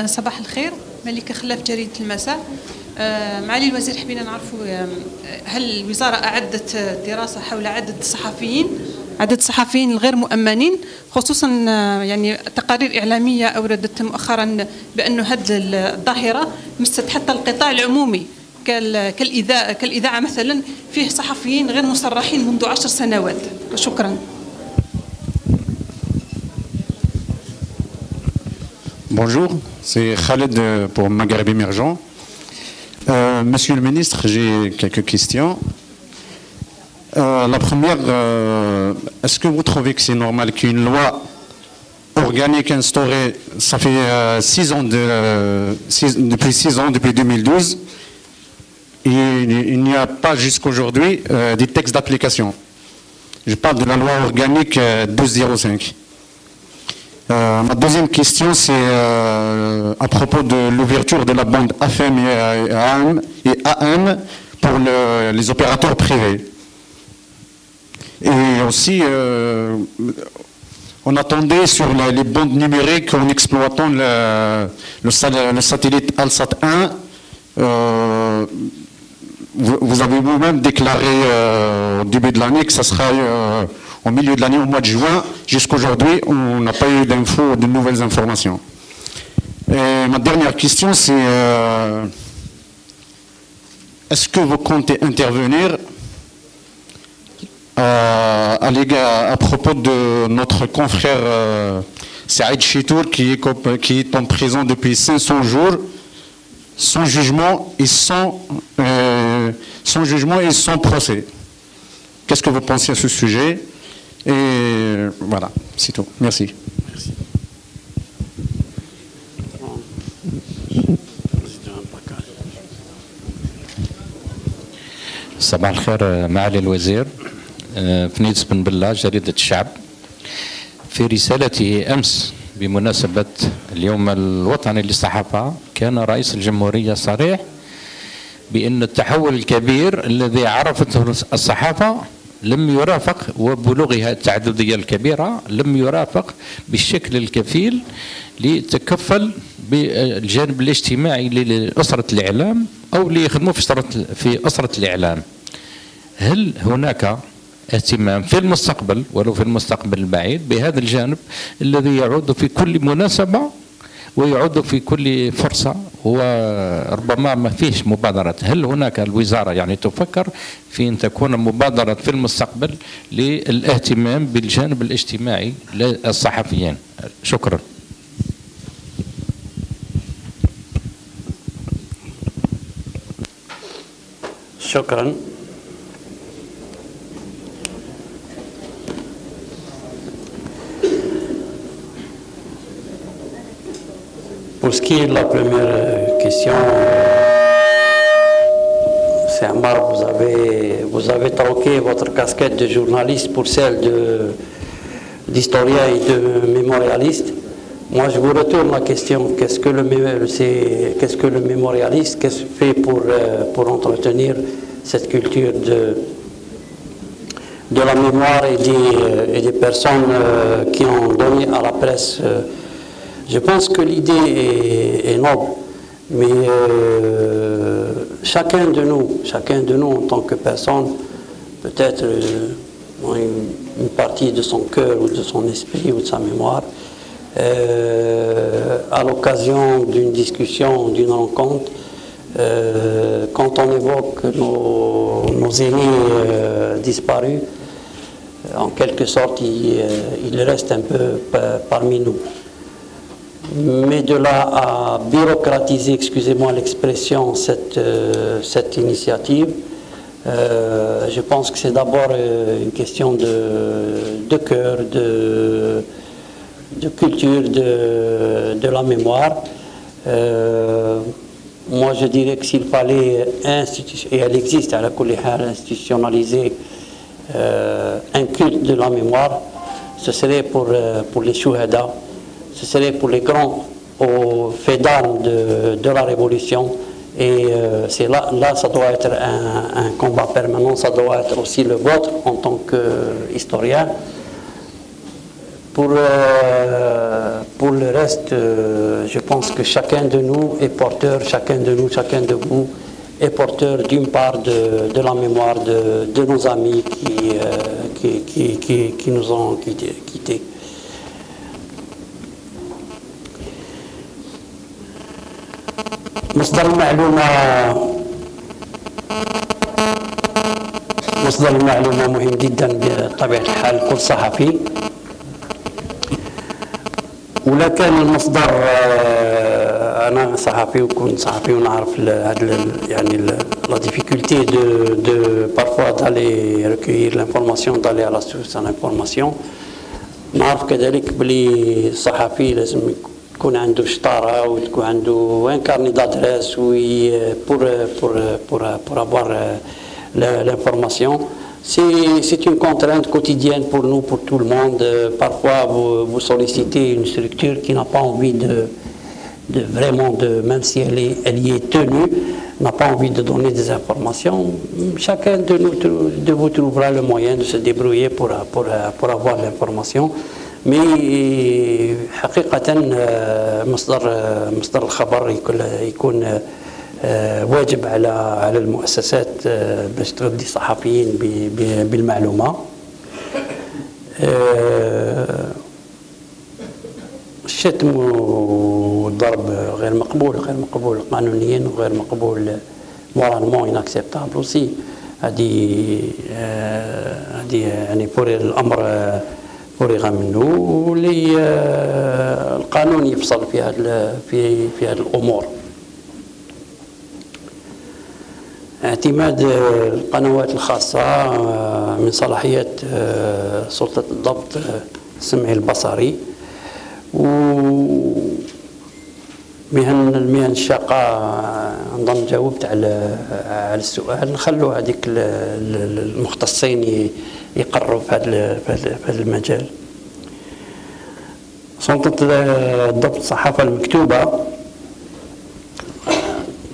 صباح الخير، ملكة خلاف جريدة المساء. معالي الوزير، حبينا نعرفوا هل الوزارة أعدت دراسة حول عدد الصحفيين الغير مؤمنين، خصوصا يعني تقارير إعلامية أوردت مؤخرا بأنه هذه الظاهرة مست حتى القطاع العمومي كالإذاعة مثلا، فيه صحفيين غير مصرحين منذ 10 سنوات. شكرا. Bonjour, c'est Khaled pour Maghreb Émergent. Monsieur le ministre, j'ai quelques questions. La première, est-ce que vous trouvez que c'est normal qu'une loi organique instaurée, ça fait 6 ans depuis 2012, il n'y a pas jusqu'aujourd'hui des textes d'application. Je parle de la loi organique 1205. Ma deuxième question, c'est à propos de l'ouverture de la bande FM et AM pour les opérateurs privés. Et aussi, on attendait sur les bandes numériques en exploitant le satellite Alsat 1. Vous avez vous-même déclaré au début de l'année que ça sera au milieu de l'année, au mois de juin. Jusqu'aujourd'hui, on n'a pas eu d'infos, de nouvelles informations. Et ma dernière question, c'est est-ce que vous comptez intervenir à propos de notre confrère Saïd Chitour qui est en prison depuis 500 jours sans jugement et sans procès. Qu'est-ce que vous pensez à ce sujet? Et voilà, c'est tout. Merci. صباح الخير معالي الوزير. فنيس بن بلة، جريدة الشعب. في رسالته أمس بمناسبة اليوم الوطني للصحافة، كان رئيس الجمهورية صريح بأن التحول الكبير الذي عرفته الصحافة لم يرافق، وبلوغها التعددية الكبيرة لم يرافق بالشكل الكفيل لتكفل بالجانب الاجتماعي لأسرة الإعلام أو ليخدموا في أسرة الإعلام. هل هناك اهتمام في المستقبل ولو في المستقبل البعيد بهذا الجانب الذي يعود في كل مناسبة ويعود في كل فرصة، وربما ما فيش مبادرة؟ هل هناك الوزارة يعني تفكر في أن تكون مبادرة في المستقبل للاهتمام بالجانب الاجتماعي للصحفيين؟ شكرا. شكرا. Pour ce qui est de la première question, c'est Amar, vous avez troqué votre casquette de journaliste pour celle d'historien et de mémorialiste. Moi, je vous retourne la question, qu'est-ce que le mémorialiste, qu'est-ce qu'il fait pour entretenir cette culture de la mémoire et des personnes qui ont donné à la presse. Je pense que l'idée est noble, mais chacun de nous en tant que personne, peut-être une partie de son cœur ou de son esprit ou de sa mémoire, à l'occasion d'une discussion, d'une rencontre, quand on évoque nos aînés disparus, en quelque sorte, ils restent un peu parmi nous. Mais de là à bureaucratiser, excusez-moi l'expression, cette initiative, je pense que c'est d'abord une question de cœur, de culture, de la mémoire. Moi, je dirais que s'il fallait et elle existe à la Kouliha, institutionnaliser un culte de la mémoire, ce serait pour les chouhada, ce serait pour les grands faits d'armes de la Révolution. Et c'est là, ça doit être un combat permanent, ça doit être aussi le vôtre en tant qu'historien. Pour le reste, je pense que chacun de nous est porteur, chacun de vous est porteur d'une part de la mémoire de nos amis qui nous ont quittés. مصدر المعلومة مهم جدا بطبيعة الحال كل صحفي، ولا كان المصدر أنا صحفي وكنت صحفي ونعرف يعني la difficulté de parfois d'aller recueillir l'information, d'aller à la source de l'information. نعرف كذلك بلي الصحفي لازم يكون عنده شطارة وتكون عنده un carnet d'adresse pour avoir l'information. C'est une contrainte quotidienne pour nous, pour tout le monde. Parfois, vous sollicitez une structure qui n'a pas envie même si elle y est tenue, n'a pas envie de donner des informations. Chacun de vous trouvera le moyen de se débrouiller pour avoir l'information. Mais حقيقة مصدر الخبر يكون واجب على المؤسسات باش تغذي الصحفيين بالمعلومة. الشتم والضرب غير مقبول قانونيا وغير مقبول مورالمون inacceptable aussi. هذه يعني بور الأمر فرغ منه ولي القانون يفصل في هذه الأمور. اعتماد القنوات الخاصة من صلاحيات سلطة الضبط السمعي البصري، ومهن المهن الشاقة نظن جاوبت على السؤال. نخلو هذيك المختصين يقرروا في هذا المجال. سلطة الضبط الصحافة المكتوبة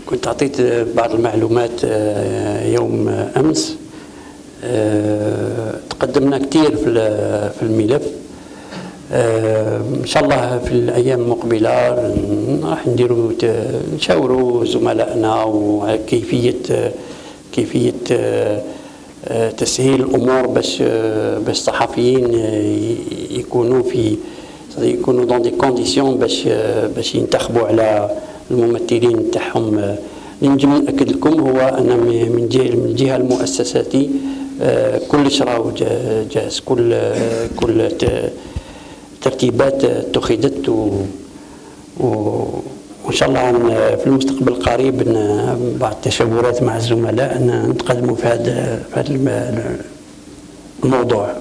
كنت أعطيت بعض المعلومات يوم أمس. تقدمنا كثير في الملف. إن شاء الله في الأيام المقبلة راح نشاوروا زملائنا وكيفية تسهيل الامور باش الصحفيين يكونوا دون دي كونديسيون باش ينتخبوا على الممثلين تاعهم. اللي نجم ناكد لكم هو ان من الجهه المؤسساتي كلش راهو جاهز، كل ترتيبات اتخذت وان شاء الله في المستقبل القريب بعد تشاورات مع الزملاء نتقدموا في هذا الموضوع.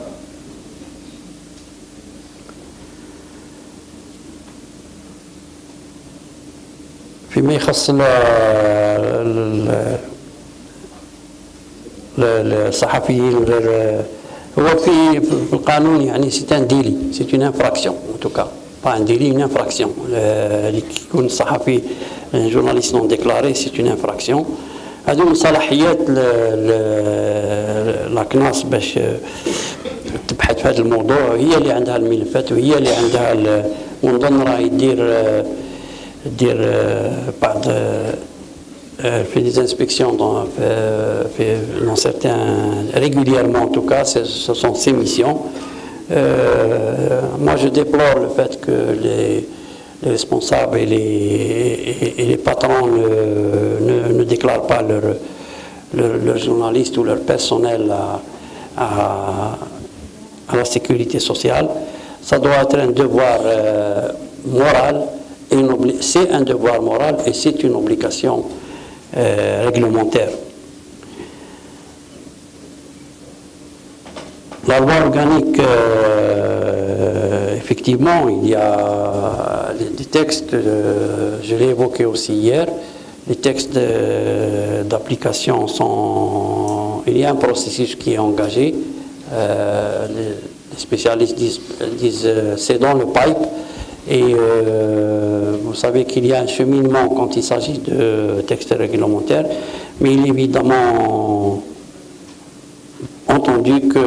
فيما يخص الصحفيين هو في القانون يعني سي ان ديلي، سي اون انفراكسيون ان توكا با ان ديلي، اون انفراكسيون اللي يكون الصحفي جورناليست نون ديكلاري سي اون انفراكسيون. هذو من صلاحيات لاكناس باش تبحث في هذا الموضوع، هي اللي عندها الملفات وهي اللي عندها ونظن راهي دير بعض fait des inspections dans certains, régulièrement en tout cas, ce sont ses missions. Moi je déplore le fait que les responsables et les patrons ne déclarent pas leurs journalistes ou leur personnel à la sécurité sociale. Ça doit être un devoir moral, c'est un devoir moral et c'est une obligation réglementaire. La loi organique, effectivement, il y a des textes, je l'ai évoqué aussi hier, les textes d'application sont... Il y a un processus qui est engagé, les spécialistes disent c'est dans le pipe. Et vous savez qu'il y a un cheminement quand il s'agit de textes réglementaires, mais il est évidemment entendu que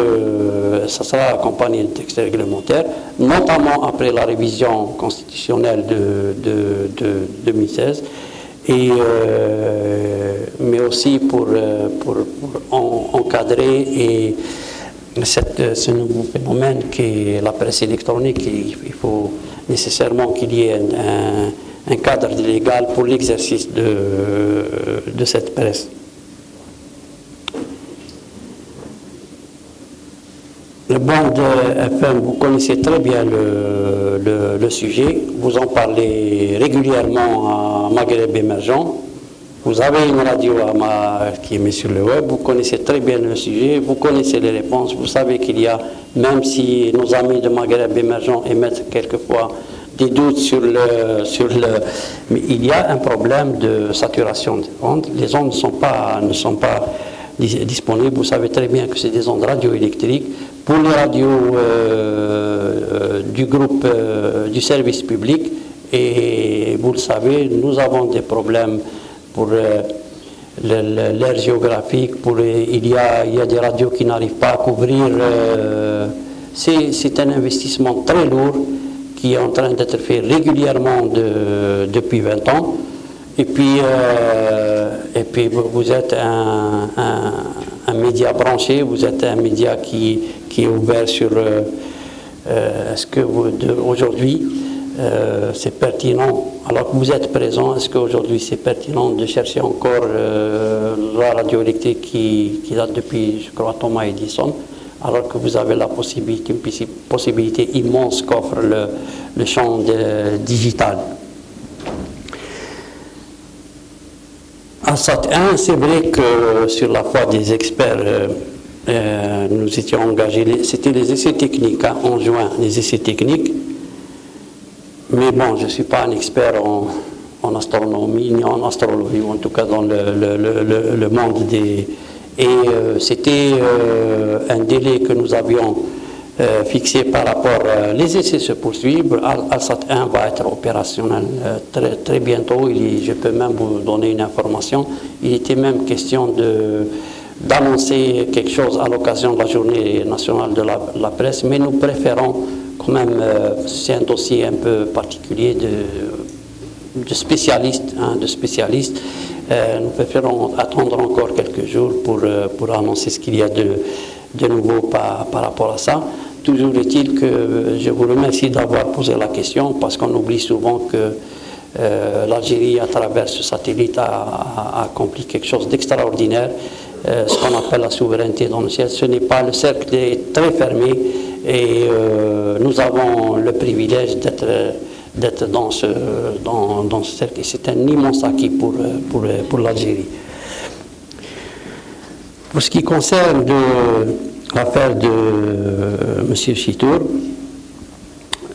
ça sera accompagné de textes réglementaires, notamment après la révision constitutionnelle de 2016, mais aussi pour encadrer ce nouveau phénomène qui est la presse électronique. Il faut nécessairement qu'il y ait un cadre légal pour l'exercice de cette presse. Le bande FM, vous connaissez très bien le sujet, vous en parlez régulièrement à Maghreb émergent. Vous avez une radio qui est mise sur le web, vous connaissez très bien le sujet, vous connaissez les réponses, vous savez qu'il y a, même si nos amis de Maghreb émergent émettent quelquefois des doutes mais il y a un problème de saturation des ondes. Les ondes ne sont pas disponibles. Vous savez très bien que c'est des ondes radioélectriques. Pour les radios du groupe du service public, et vous le savez, nous avons des problèmes pour l'aire géographique, il y a des radios qui n'arrivent pas à couvrir. C'est un investissement très lourd qui est en train d'être fait régulièrement depuis 20 ans. Et puis vous êtes un média branché, vous êtes un média qui est ouvert sur... Est-ce que aujourd'hui c'est pertinent, alors que vous êtes présent, est-ce qu'aujourd'hui c'est pertinent de chercher encore la radio électrique qui date depuis, je crois, Thomas Edison, alors que vous avez la possibilité, une possibilité immense qu'offre le champ digital. En SAT 1, c'est vrai que sur la foi des experts, nous étions engagés, c'était les essais techniques, hein, en juin, les essais techniques. Mais bon, je ne suis pas un expert en astronomie, ni en astrologie, ou en tout cas dans le monde des... Et c'était un délai que nous avions fixé par rapport... les essais se poursuivent, ALSAT 1 va être opérationnel très bientôt, je peux même vous donner une information. Il était même question d'annoncer quelque chose à l'occasion de la journée nationale de la presse, mais nous préférons quand même, c'est un dossier un peu particulier de spécialistes, Nous préférons attendre encore quelques jours pour annoncer ce qu'il y a de nouveau par rapport à ça. Toujours est-il que je vous remercie d'avoir posé la question parce qu'on oublie souvent que l'Algérie, à travers ce satellite, a accompli quelque chose d'extraordinaire, ce qu'on appelle la souveraineté dans le ciel. Ce n'est pas, le cercle est très fermé et nous avons le privilège d'être dans ce cercle. Et c'est un immense acquis pour l'Algérie. Pour ce qui concerne l'affaire de M. Chitour,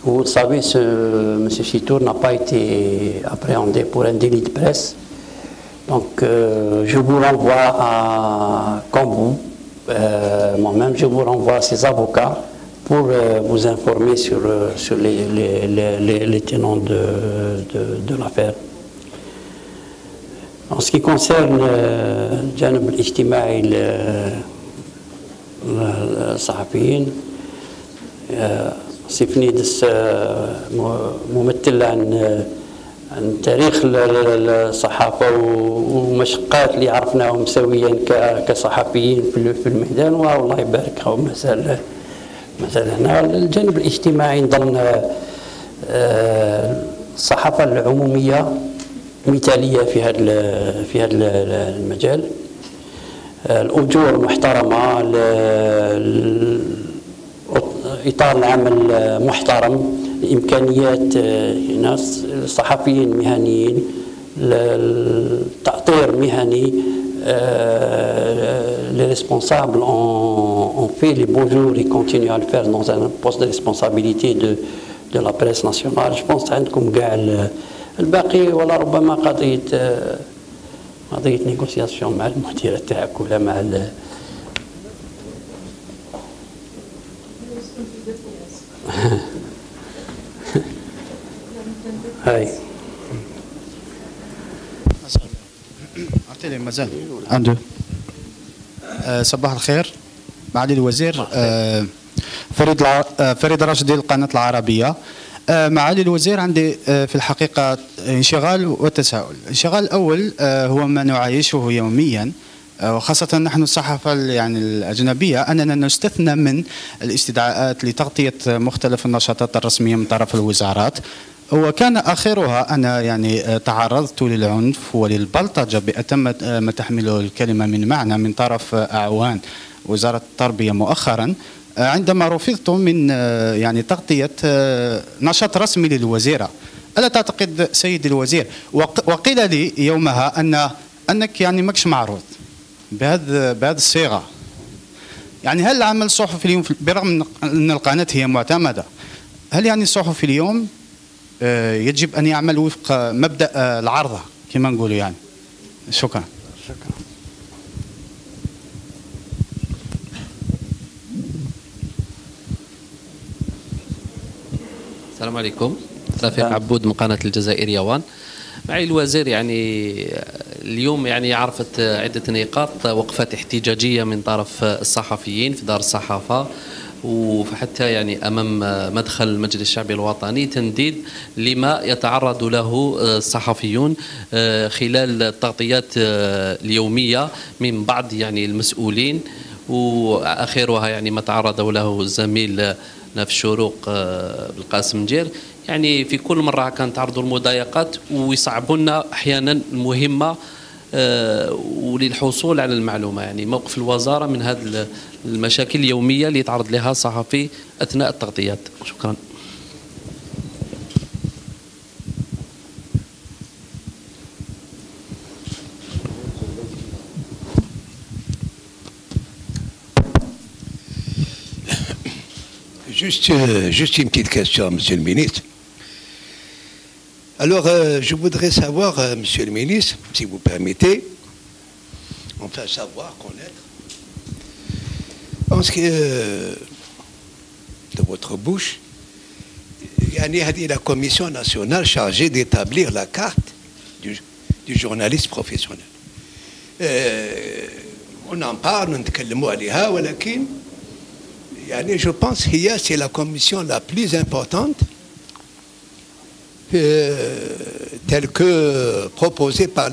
vous le savez, M. Chitour n'a pas été appréhendé pour un délit de presse. Donc, je vous renvoie comme vous, moi-même, je vous renvoie à ses avocats pour vous informer sur les tenants de l'affaire. En ce qui concerne le janib al-ijtima'i الصحفيين سيفنيدس ممثل عن تاريخ الصحافة ومشقات اللي عرفناهم سويا كصحفيين في الميدان، والله يبارك مثلا هنا الجانب الاجتماعي نظن الصحافة العمومية مثالية في هذا المجال. الأجور محترمة، إطار العمل محترم، الإمكانيات ناس صحفيين مهنيين، التأطير مهني. Les responsables ont fait les beaux jours et continuent à le faire dans un poste de responsabilité de la presse nationale. Je pense عندكم كاع الباقي ولا ربما قضية نيغوسياسيون مع المديرة تاعك ولا مع هاي أعطيني مازال عنده. صباح الخير معالي الوزير، فريد راشدي القناة العربية. معالي الوزير، عندي في الحقيقة انشغال وتساؤل. الانشغال الأول هو ما نعايشه يوميا، وخاصة نحن الصحافة يعني الأجنبية، أننا نستثنى من الاستدعاءات لتغطية مختلف النشاطات الرسمية من طرف الوزارات، وكان آخرها أنا يعني تعرضت للعنف وللبلطجة بأتم ما تحمله الكلمة من معنى من طرف أعوان وزارة التربية مؤخرا، عندما رفضت من يعني تغطية نشاط رسمي للوزيرة. ألا تعتقد سيدي الوزير، وقيل لي يومها أنك يعني ماكش معروض بهذه الصيغة، يعني هل العمل الصحفي اليوم برغم أن القناة هي معتمدة، هل يعني الصحفي اليوم يجب أن يعمل وفق مبدأ العرضة كما نقولوا يعني؟ شكرا. السلام عليكم، رفيق عبود من قناة الجزائر يوان. معي الوزير، يعني اليوم يعني عرفت عدة نقاط وقفات احتجاجية من طرف الصحفيين في دار الصحافة، وحتى يعني أمام مدخل المجلس الشعبي الوطني، تنديد لما يتعرض له الصحفيون خلال التغطيات اليومية من بعض يعني المسؤولين، وآخرها يعني ما تعرض له الزميل في الشروق بالقاسم جير. يعني في كل مرة كانت تعرضوا المضايقات ويصعبوا لنا أحيانا المهمة وللحصول على المعلومة. يعني موقف الوزارة من هذه المشاكل اليومية اللي يتعرض لها الصحفي أثناء التغطيات. شكرا. Juste une petite question, Monsieur le Ministre. Alors, je voudrais savoir, Monsieur le Ministre, si vous permettez, enfin savoir, connaître, en ce qui est de votre bouche, il y a la Commission nationale chargée d'établir la carte du journaliste professionnel. On en parle, on dit je pense que c'est la commission la plus importante telle que proposée par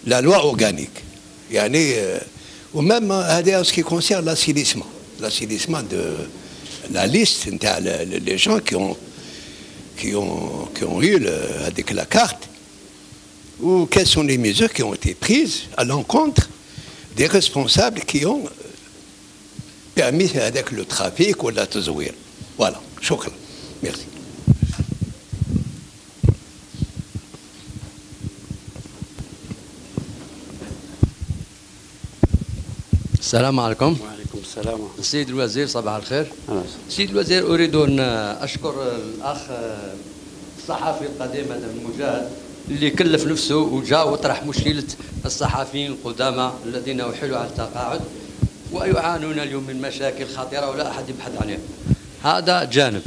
la loi organique. Ou même en ce qui concerne l'assainissement de la liste des gens qui ont eu avec la carte, ou quelles sont les mesures qui ont été prises à l'encontre des responsables qui ont permis avec le trafic ou la tazouir. Voilà, shukran. Merci. السلام عليكم. وعليكم السلام. السيد الوزير صباح الخير. السيد الوزير أريد أن أشكر الأخ الصحفي القديم هذا المجاهد اللي كلف نفسه وجاء وطرح مشكلة الصحفيين القدامى الذين أحيلوا على التقاعد ويعانون اليوم من مشاكل خطيرة ولا أحد يبحث عنها. هذا جانب.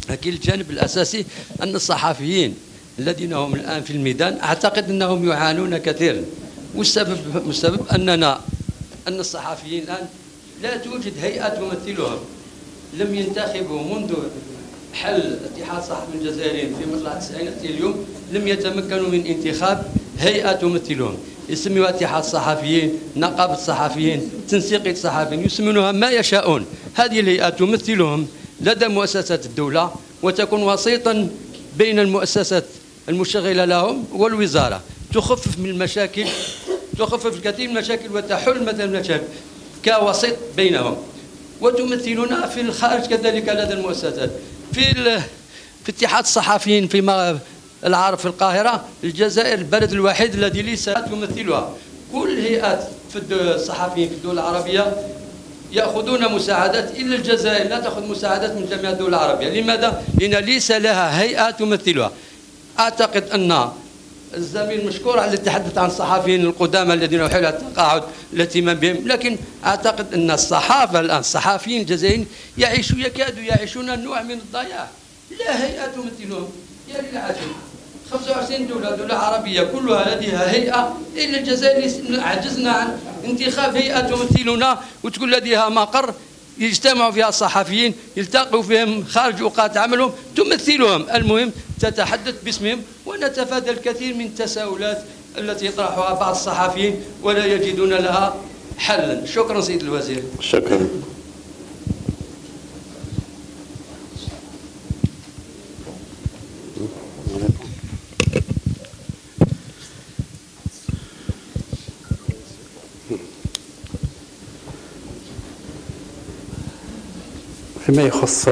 لكن الجانب الأساسي أن الصحفيين الذين هم الآن في الميدان أعتقد أنهم يعانون كثيرا، والسبب أن الصحفيين الآن لا توجد هيئة تمثلهم. لم ينتخبوا منذ حل اتحاد الصحفيين الجزائريين في مطلع التسعينات اليوم، لم يتمكنوا من انتخاب هيئة تمثلهم. يسميها اتحاد الصحفيين، نقابة الصحفيين، تنسيقية الصحفيين، يسمونها ما يشاءون. هذه الهيئة تمثلهم لدى مؤسسات الدولة وتكون وسيطا بين المؤسسات المشغلة لهم والوزارة، تخفف من المشاكل، تخفف الكثير من المشاكل وتحل مثلا المشاكل كوسيط بينهم، وتمثلنا في الخارج كذلك لدى المؤسسات. في اتحاد الصحفيين في العارف في القاهرة، الجزائر البلد الوحيد الذي ليس تمثلها. كل هيئات في الصحفيين في الدول العربية يأخذون مساعدات، إلا الجزائر لا تأخذ مساعدات من جميع الدول العربية. لماذا؟ لأن ليس لها هيئة تمثلها. أعتقد أن الزميل مشكور على التحدث عن الصحفيين القدامى الذين أحيلوا على التقاعد الاهتمام بهم، لكن أعتقد أن الصحافة الآن الصحفيين الجزائريين يكادوا يعيشون نوع من الضياع. لا هيئة تمثلهم. يا للعجب 25 دولة عربية كلها لديها هيئة، إلا الجزائر عجزنا عن انتخاب هيئة تمثلنا وتكون لديها مقر يجتمعوا فيها الصحفيين، يلتقوا فيهم خارج أوقات عملهم، تمثلهم. المهم تتحدث باسمهم، ونتفادى الكثير من التساؤلات التي يطرحها بعض الصحفيين ولا يجدون لها حلا. شكرا سيد الوزير. شكرا. فيما يخص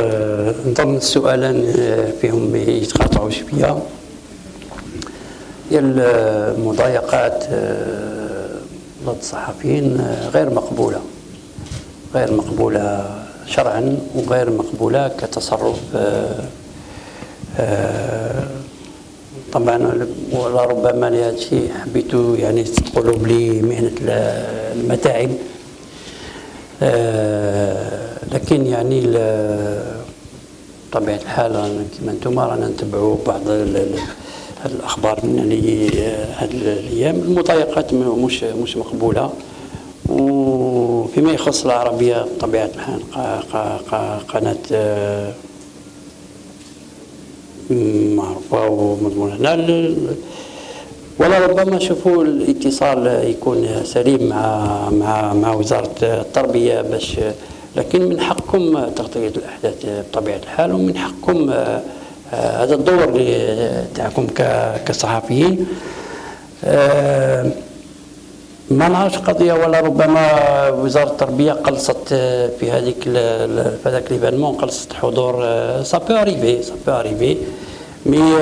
نظن السؤالان فيهم يتقاطعوا شويه، هي المضايقات ضد الصحفيين غير مقبوله، غير مقبوله شرعا وغير مقبوله كتصرف. طبعا ولربما لهذا الشيء حبيتوا يعني تدخلوا بلي مهنه المتاعب، لكن يعني بطبيعة الحال كما انتم رانا نتبعوا بعض الاخبار من هذه الايام. المضايقات مش مقبوله. وفيما يخص العربيه بطبيعه الحال قناه معروفه ومضمونه، ولربما شوفوا الاتصال يكون سليم مع وزاره التربيه باش، لكن من حقكم تغطية الأحداث بطبيعة الحال، ومن حقكم هذا الدور تاعكم كصحفيين. ما نعرفش قضية، ولا ربما وزارة التربية قلصت في هذاك ليفينمون، قلصت حضور. سابو اريفي مي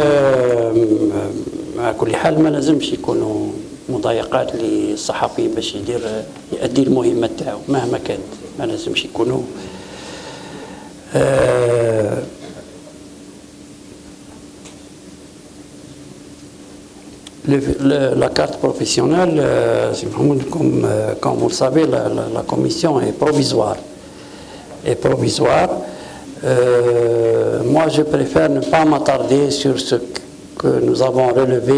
على كل حال ما لازمش يكونوا مضايقات للصحفي باش يؤدي المهمة تاعو مهما كانت، ما لازمش يكونوا la carte professionnelle, comme vous le savez, la commission est provisoire. Moi, je préfère ne pas m'attarder sur ce que nous avons relevé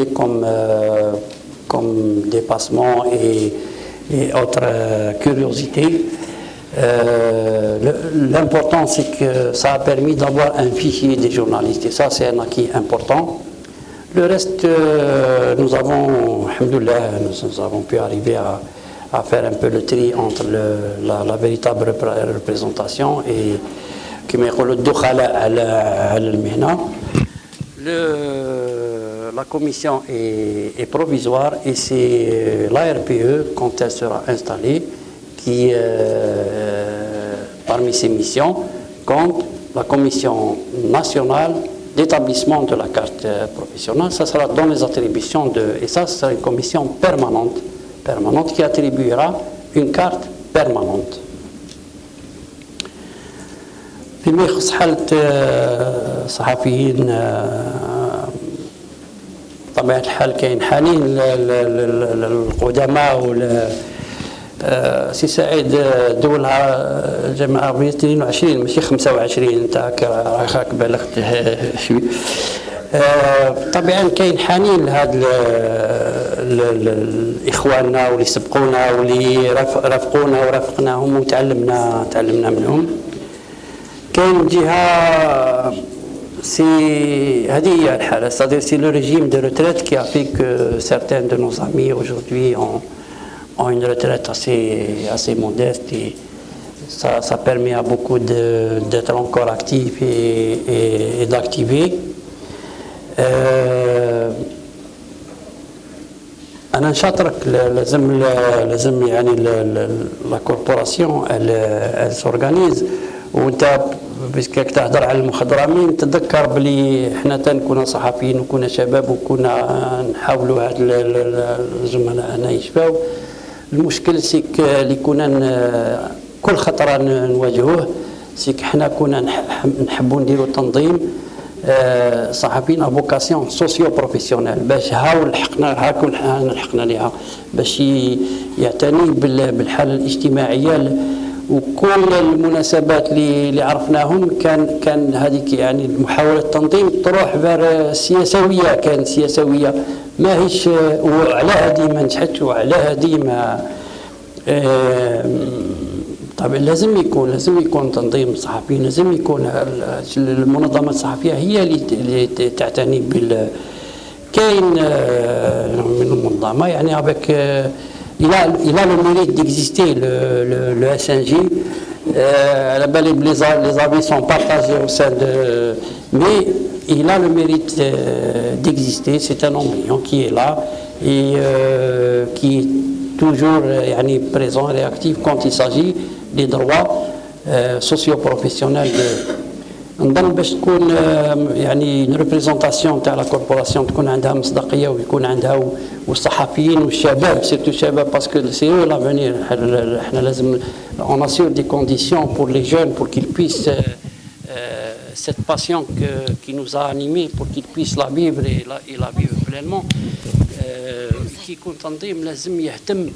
comme dépassement et autres curiosités. L'important, c'est que ça a permis d'avoir un fichier des journalistes, et ça, c'est un acquis important. Le reste, nous avons, alhamdoulilah, nous avons pu arriver à faire un peu le tri entre la véritable représentation et كما يقولوا الدخلاء على المهنة. La commission est provisoire et c'est l'ARPE, quand elle sera installée, qui, parmi ses missions, compte la commission nationale d'établissement de la carte professionnelle. Ça sera dans les attributions et ça sera une commission permanente qui attribuera une carte permanente. فيما يخص حالة الصحفيين بطبيعة الحال كاين حنين للقدماء سي سعيد دول الجامعة العربية 22 ماشي 25 انت راك بلغت شوي طبعا كاين حنين لهاد اخواننا واللي سبقونا واللي رافقونا ورافقناهم وتعلمنا منهم. كاين جهة هذه هي الحالة، c'est-à-dire c'est le régime de retraite qui a fait que certains de nos amis aujourd'hui ont une retraite assez modeste et ça permet à beaucoup d'être encore actifs et d'activer. أنا نشاطرك لازم يعني la corporation elle s'organise وانت بسكك تهضر على المخضرمين تذكر بلي حنا تنكون صحفيين وكنا شباب وكنا نحاولوا هاد الزملاء هنا يشفاو. المشكل سيك اللي كنا كل خطره نواجهوه سيك حنا كنا نحبوا نديروا تنظيم صحفيين افوكاسيون سوسيو بروفيسيونيل باش هاو لحقنا ليها باش يعتني بالحاله الاجتماعيه وكل المناسبات اللي عرفناهم كان هذيك يعني محاولة تنظيم تروح بار سياسوية، كانت سياسوية ماهيش وعلى هذه ما نجحتش وعلى هذه ما طبعا لازم يكون تنظيم صحفي، لازم يكون المنظمات الصحفية هي اللي تعتني كاين من المنظمة يعني avec il a le mérite d'exister, le SNJ. Les avis sont partagés au sein de... Mais il a le mérite d'exister. C'est un embryon qui est là et qui est toujours présent, réactif quand il s'agit des droits socio-professionnels. نظن باش تكون يعني ريبريزونطاسيون تاع لا كوربوراسيون تكون عندها مصداقيه ويكون عندها والصحفيين والشباب سيرتو الشباب باسكو سي او لافونير. احنا لازم اون اسيور دي كونديسيون بور لي جون بور كيل بويس cette passion qui nous a animés pour qu'ils puissent la vivre et la vivre pleinement. كي يكون تنظيم لازم يهتم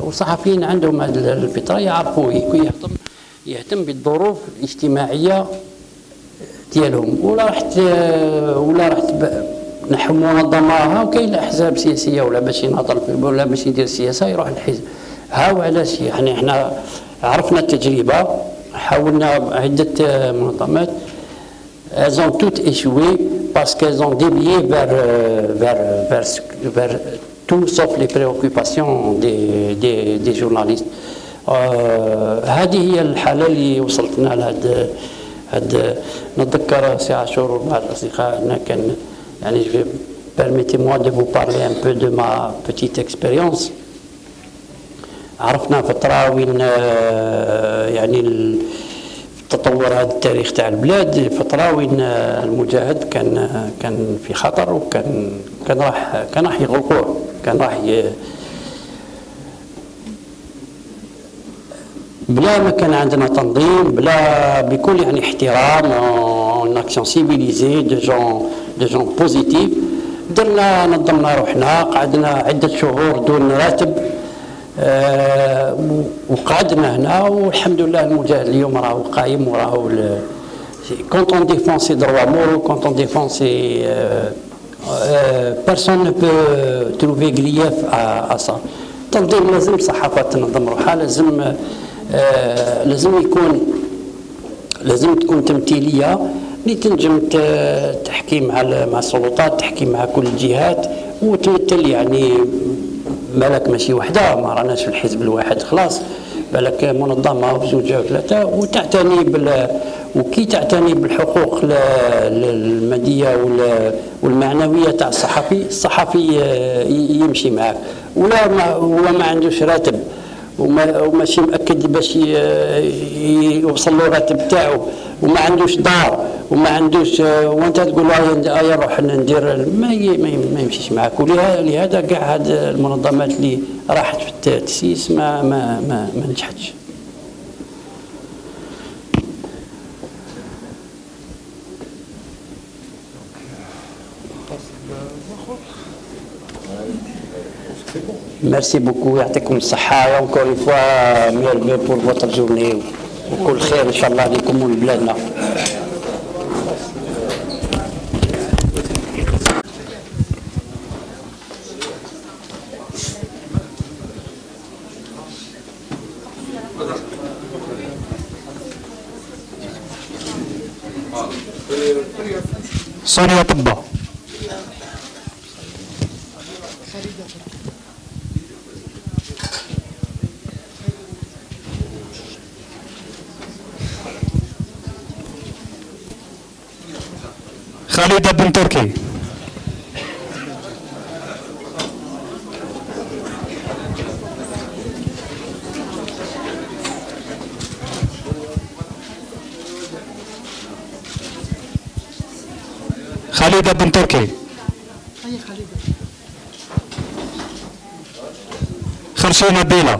والصحفيين عندهم هذه الفطره يعرفوا يهتم بالظروف الاجتماعيه ديالهم ولا رحت نحو منظمه وكاين الاحزاب سياسيه ولا باش يناضل ولا باش يدير السياسه يروح للحزب. هاو علاش يعني احنا عرفنا التجربه حاولنا عده منظمات elles ont toutes échoué parce qu'elles ont dévié vers tout sauf les préoccupations des journalistes. هذه هي الحالة اللي وصلتنا لهاد نتذكر سي عاشور وبعض الأصدقاء كان يعني permettez-moi de vous parler un peu de ma petite expérience. عرفنا فترة وين يعني تطور هذا التاريخ تاع البلاد فترة وين المجاهد كان في خطر وكان راح يغلقوه كان راح بلا ما كان عندنا تنظيم بلا بكل يعني احترام اون اكسيون سيفيليزي دو جون بوزيتيف نظمنا روحنا قعدنا عده شهور دون راتب وقعدنا هنا والحمد لله المجاهد اليوم راهو قايم وراهو quand on défend ses droits moraux quand on défend ses personne ne peut trouver grief à ça. التنظيم لازم صحافة تنظم روحها لازم تكون تمثيليه اللي تنجم تحكي مع السلطات، تحكي مع كل الجهات وتمثل يعني بالك ماشي وحده، ما راناش في الحزب الواحد خلاص، بالك منظمه وزوجه وثلاثه وتعتني وكي تعتني بالحقوق الماديه والمعنويه تاع الصحفي يمشي معك، ولا هو ما عندوش راتب وماشي مأكد باش يوصل له الراتب تاعو، وما عندوش دار وما عندوش، وانت تقول له يروح ندير ما يمشيش معك. ولهذا كاع هاد المنظمات اللي راحت في التأسيس ما نجحتش. Merci beaucoup, يعطيكم الصحة et encore une fois mieux pour votre journée وكل خير إن شاء الله لكم ولبلادنا. سوريا طبة. خالد بن تركي. خالد بن تركي. خرشي نبيلة.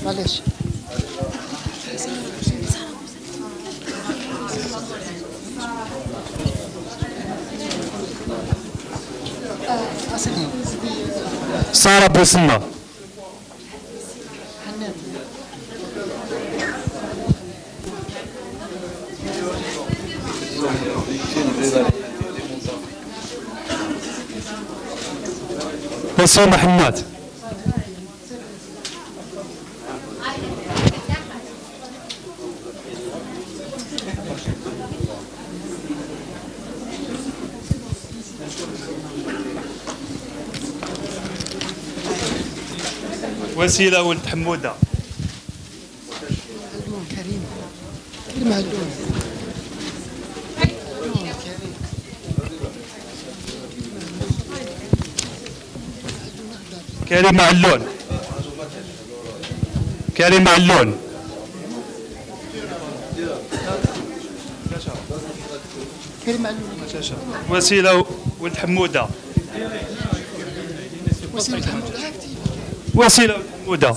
معلش. سارة بوسنة. حسين محمد. وسيلة ولد حمودة. كريم معلول. كريم معلول. كريم معلول. كريم معلول. وسيلة ولد حمودة. وسيلة حمودة.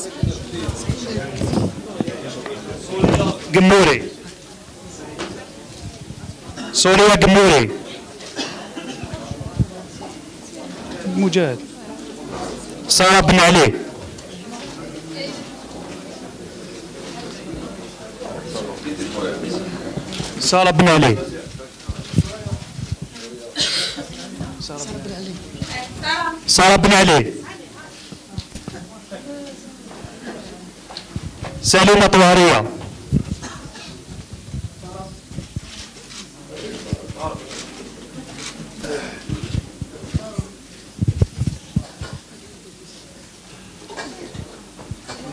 قموري. سوريا قموري. مجاهد. سارة بن علي. سارة بن علي. سارة بن علي. سليمة طوارية.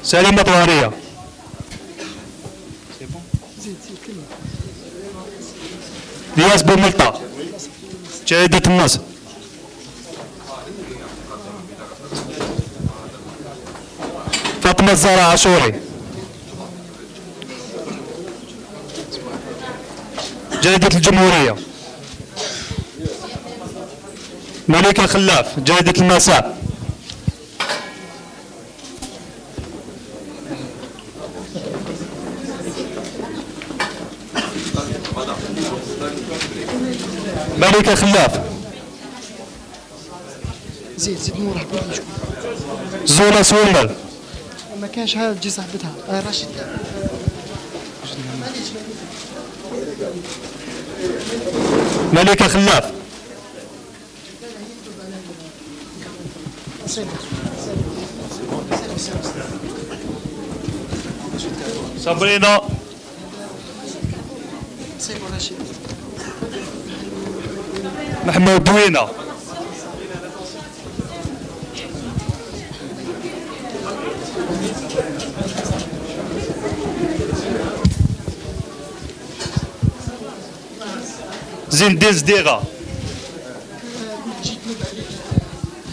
سليمة طوارية. رياض بوملطة. جريدة النصر. فاطمة الزهراء عاشوري. جريدة الجمهورية. مليكة خلاف. جريدة المساء. مليكة خلاف. زيد مو راح زولا سويمل. ما كانش هذا تجي صاحبتها راشد. مليكة خلاف. صابرينا محمود دوينة زين الدين زديغة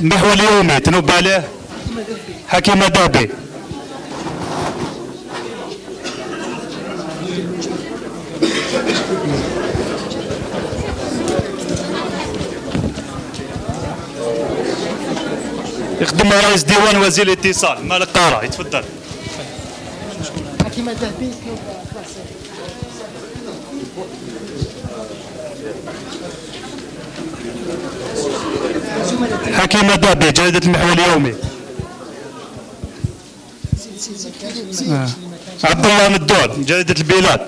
محور اليومي تنوب عليه حكيمة دابي يخدم رئيس ديوان وزير الاتصال مالك طارة يتفضل. حكيمة ذهبي حكيمة دابي جريدة المحور اليومي. عبد الله مدور جريدة البلاد.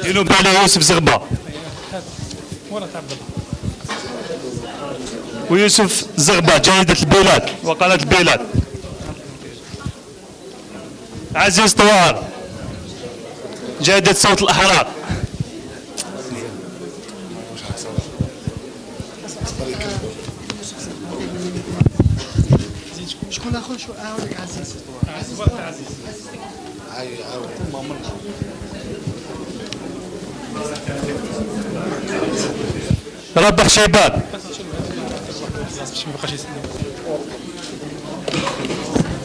ينوب عليه يوسف زغبة ويوسف زغبة جريدة البلاد وقناة البلاد. عزيز طوار جريدة صوت الأحرار. شكون اخر شو اعاونك عزيز ربح شيبان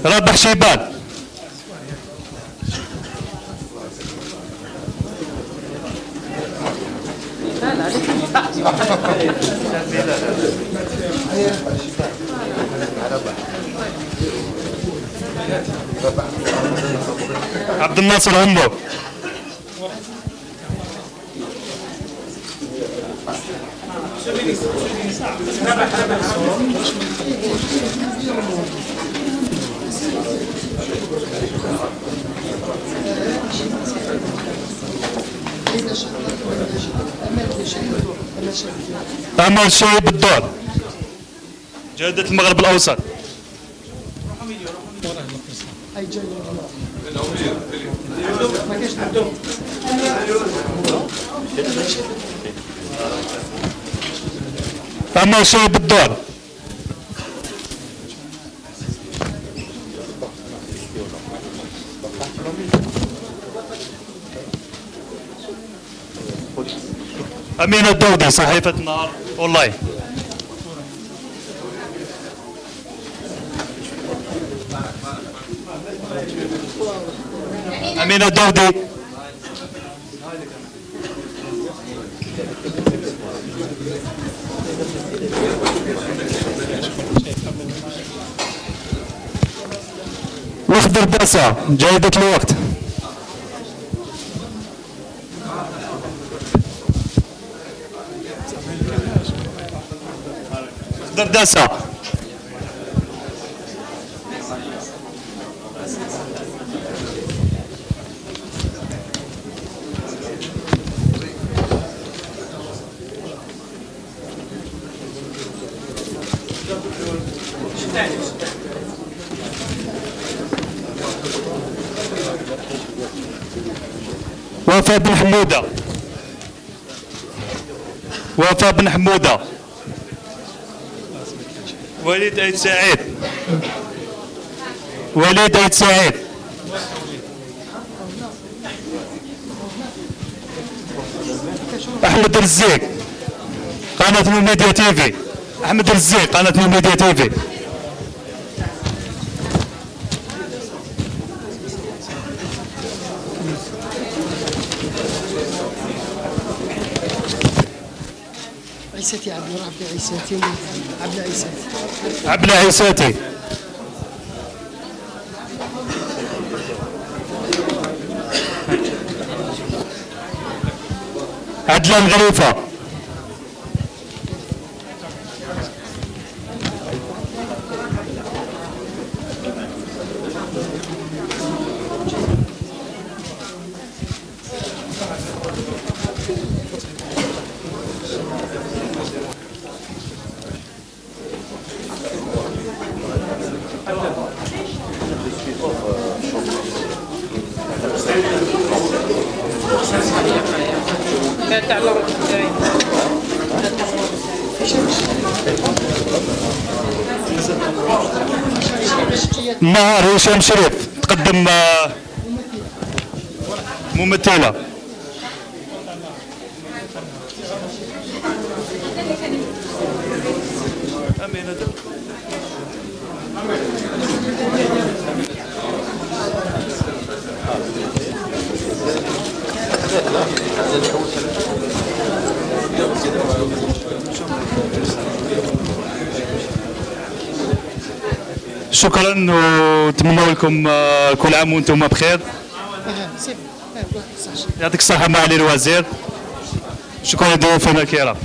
ربح شيبان عبد الناصر عمو أمل شايب الدور جريدة المغرب الأوسط. أمل شايب الدور أمين الدودي صحيفة النهار أونلاين. أمين الدودي وفد الباسة جريدة الوقت. دردسة وفاء بن حمودة وفاء بن حمودة وليد عيد سعيد وليد عيد سعيد أحمد الرزيق قناة نو ميديا تيفي. أحمد الرزيق قناة نو ميديا تيفي. عيساتي عبد الله عبد عيساتي عبد عيساتي عبد عيساتي عدلان غريفة نهار هشام شريف تقدم ممثلة. شكرا ونتمنى لكم كل عام وانتم بخير. يعطيك الصحة معالي الوزير. شكرا لضيوفنا الكرام.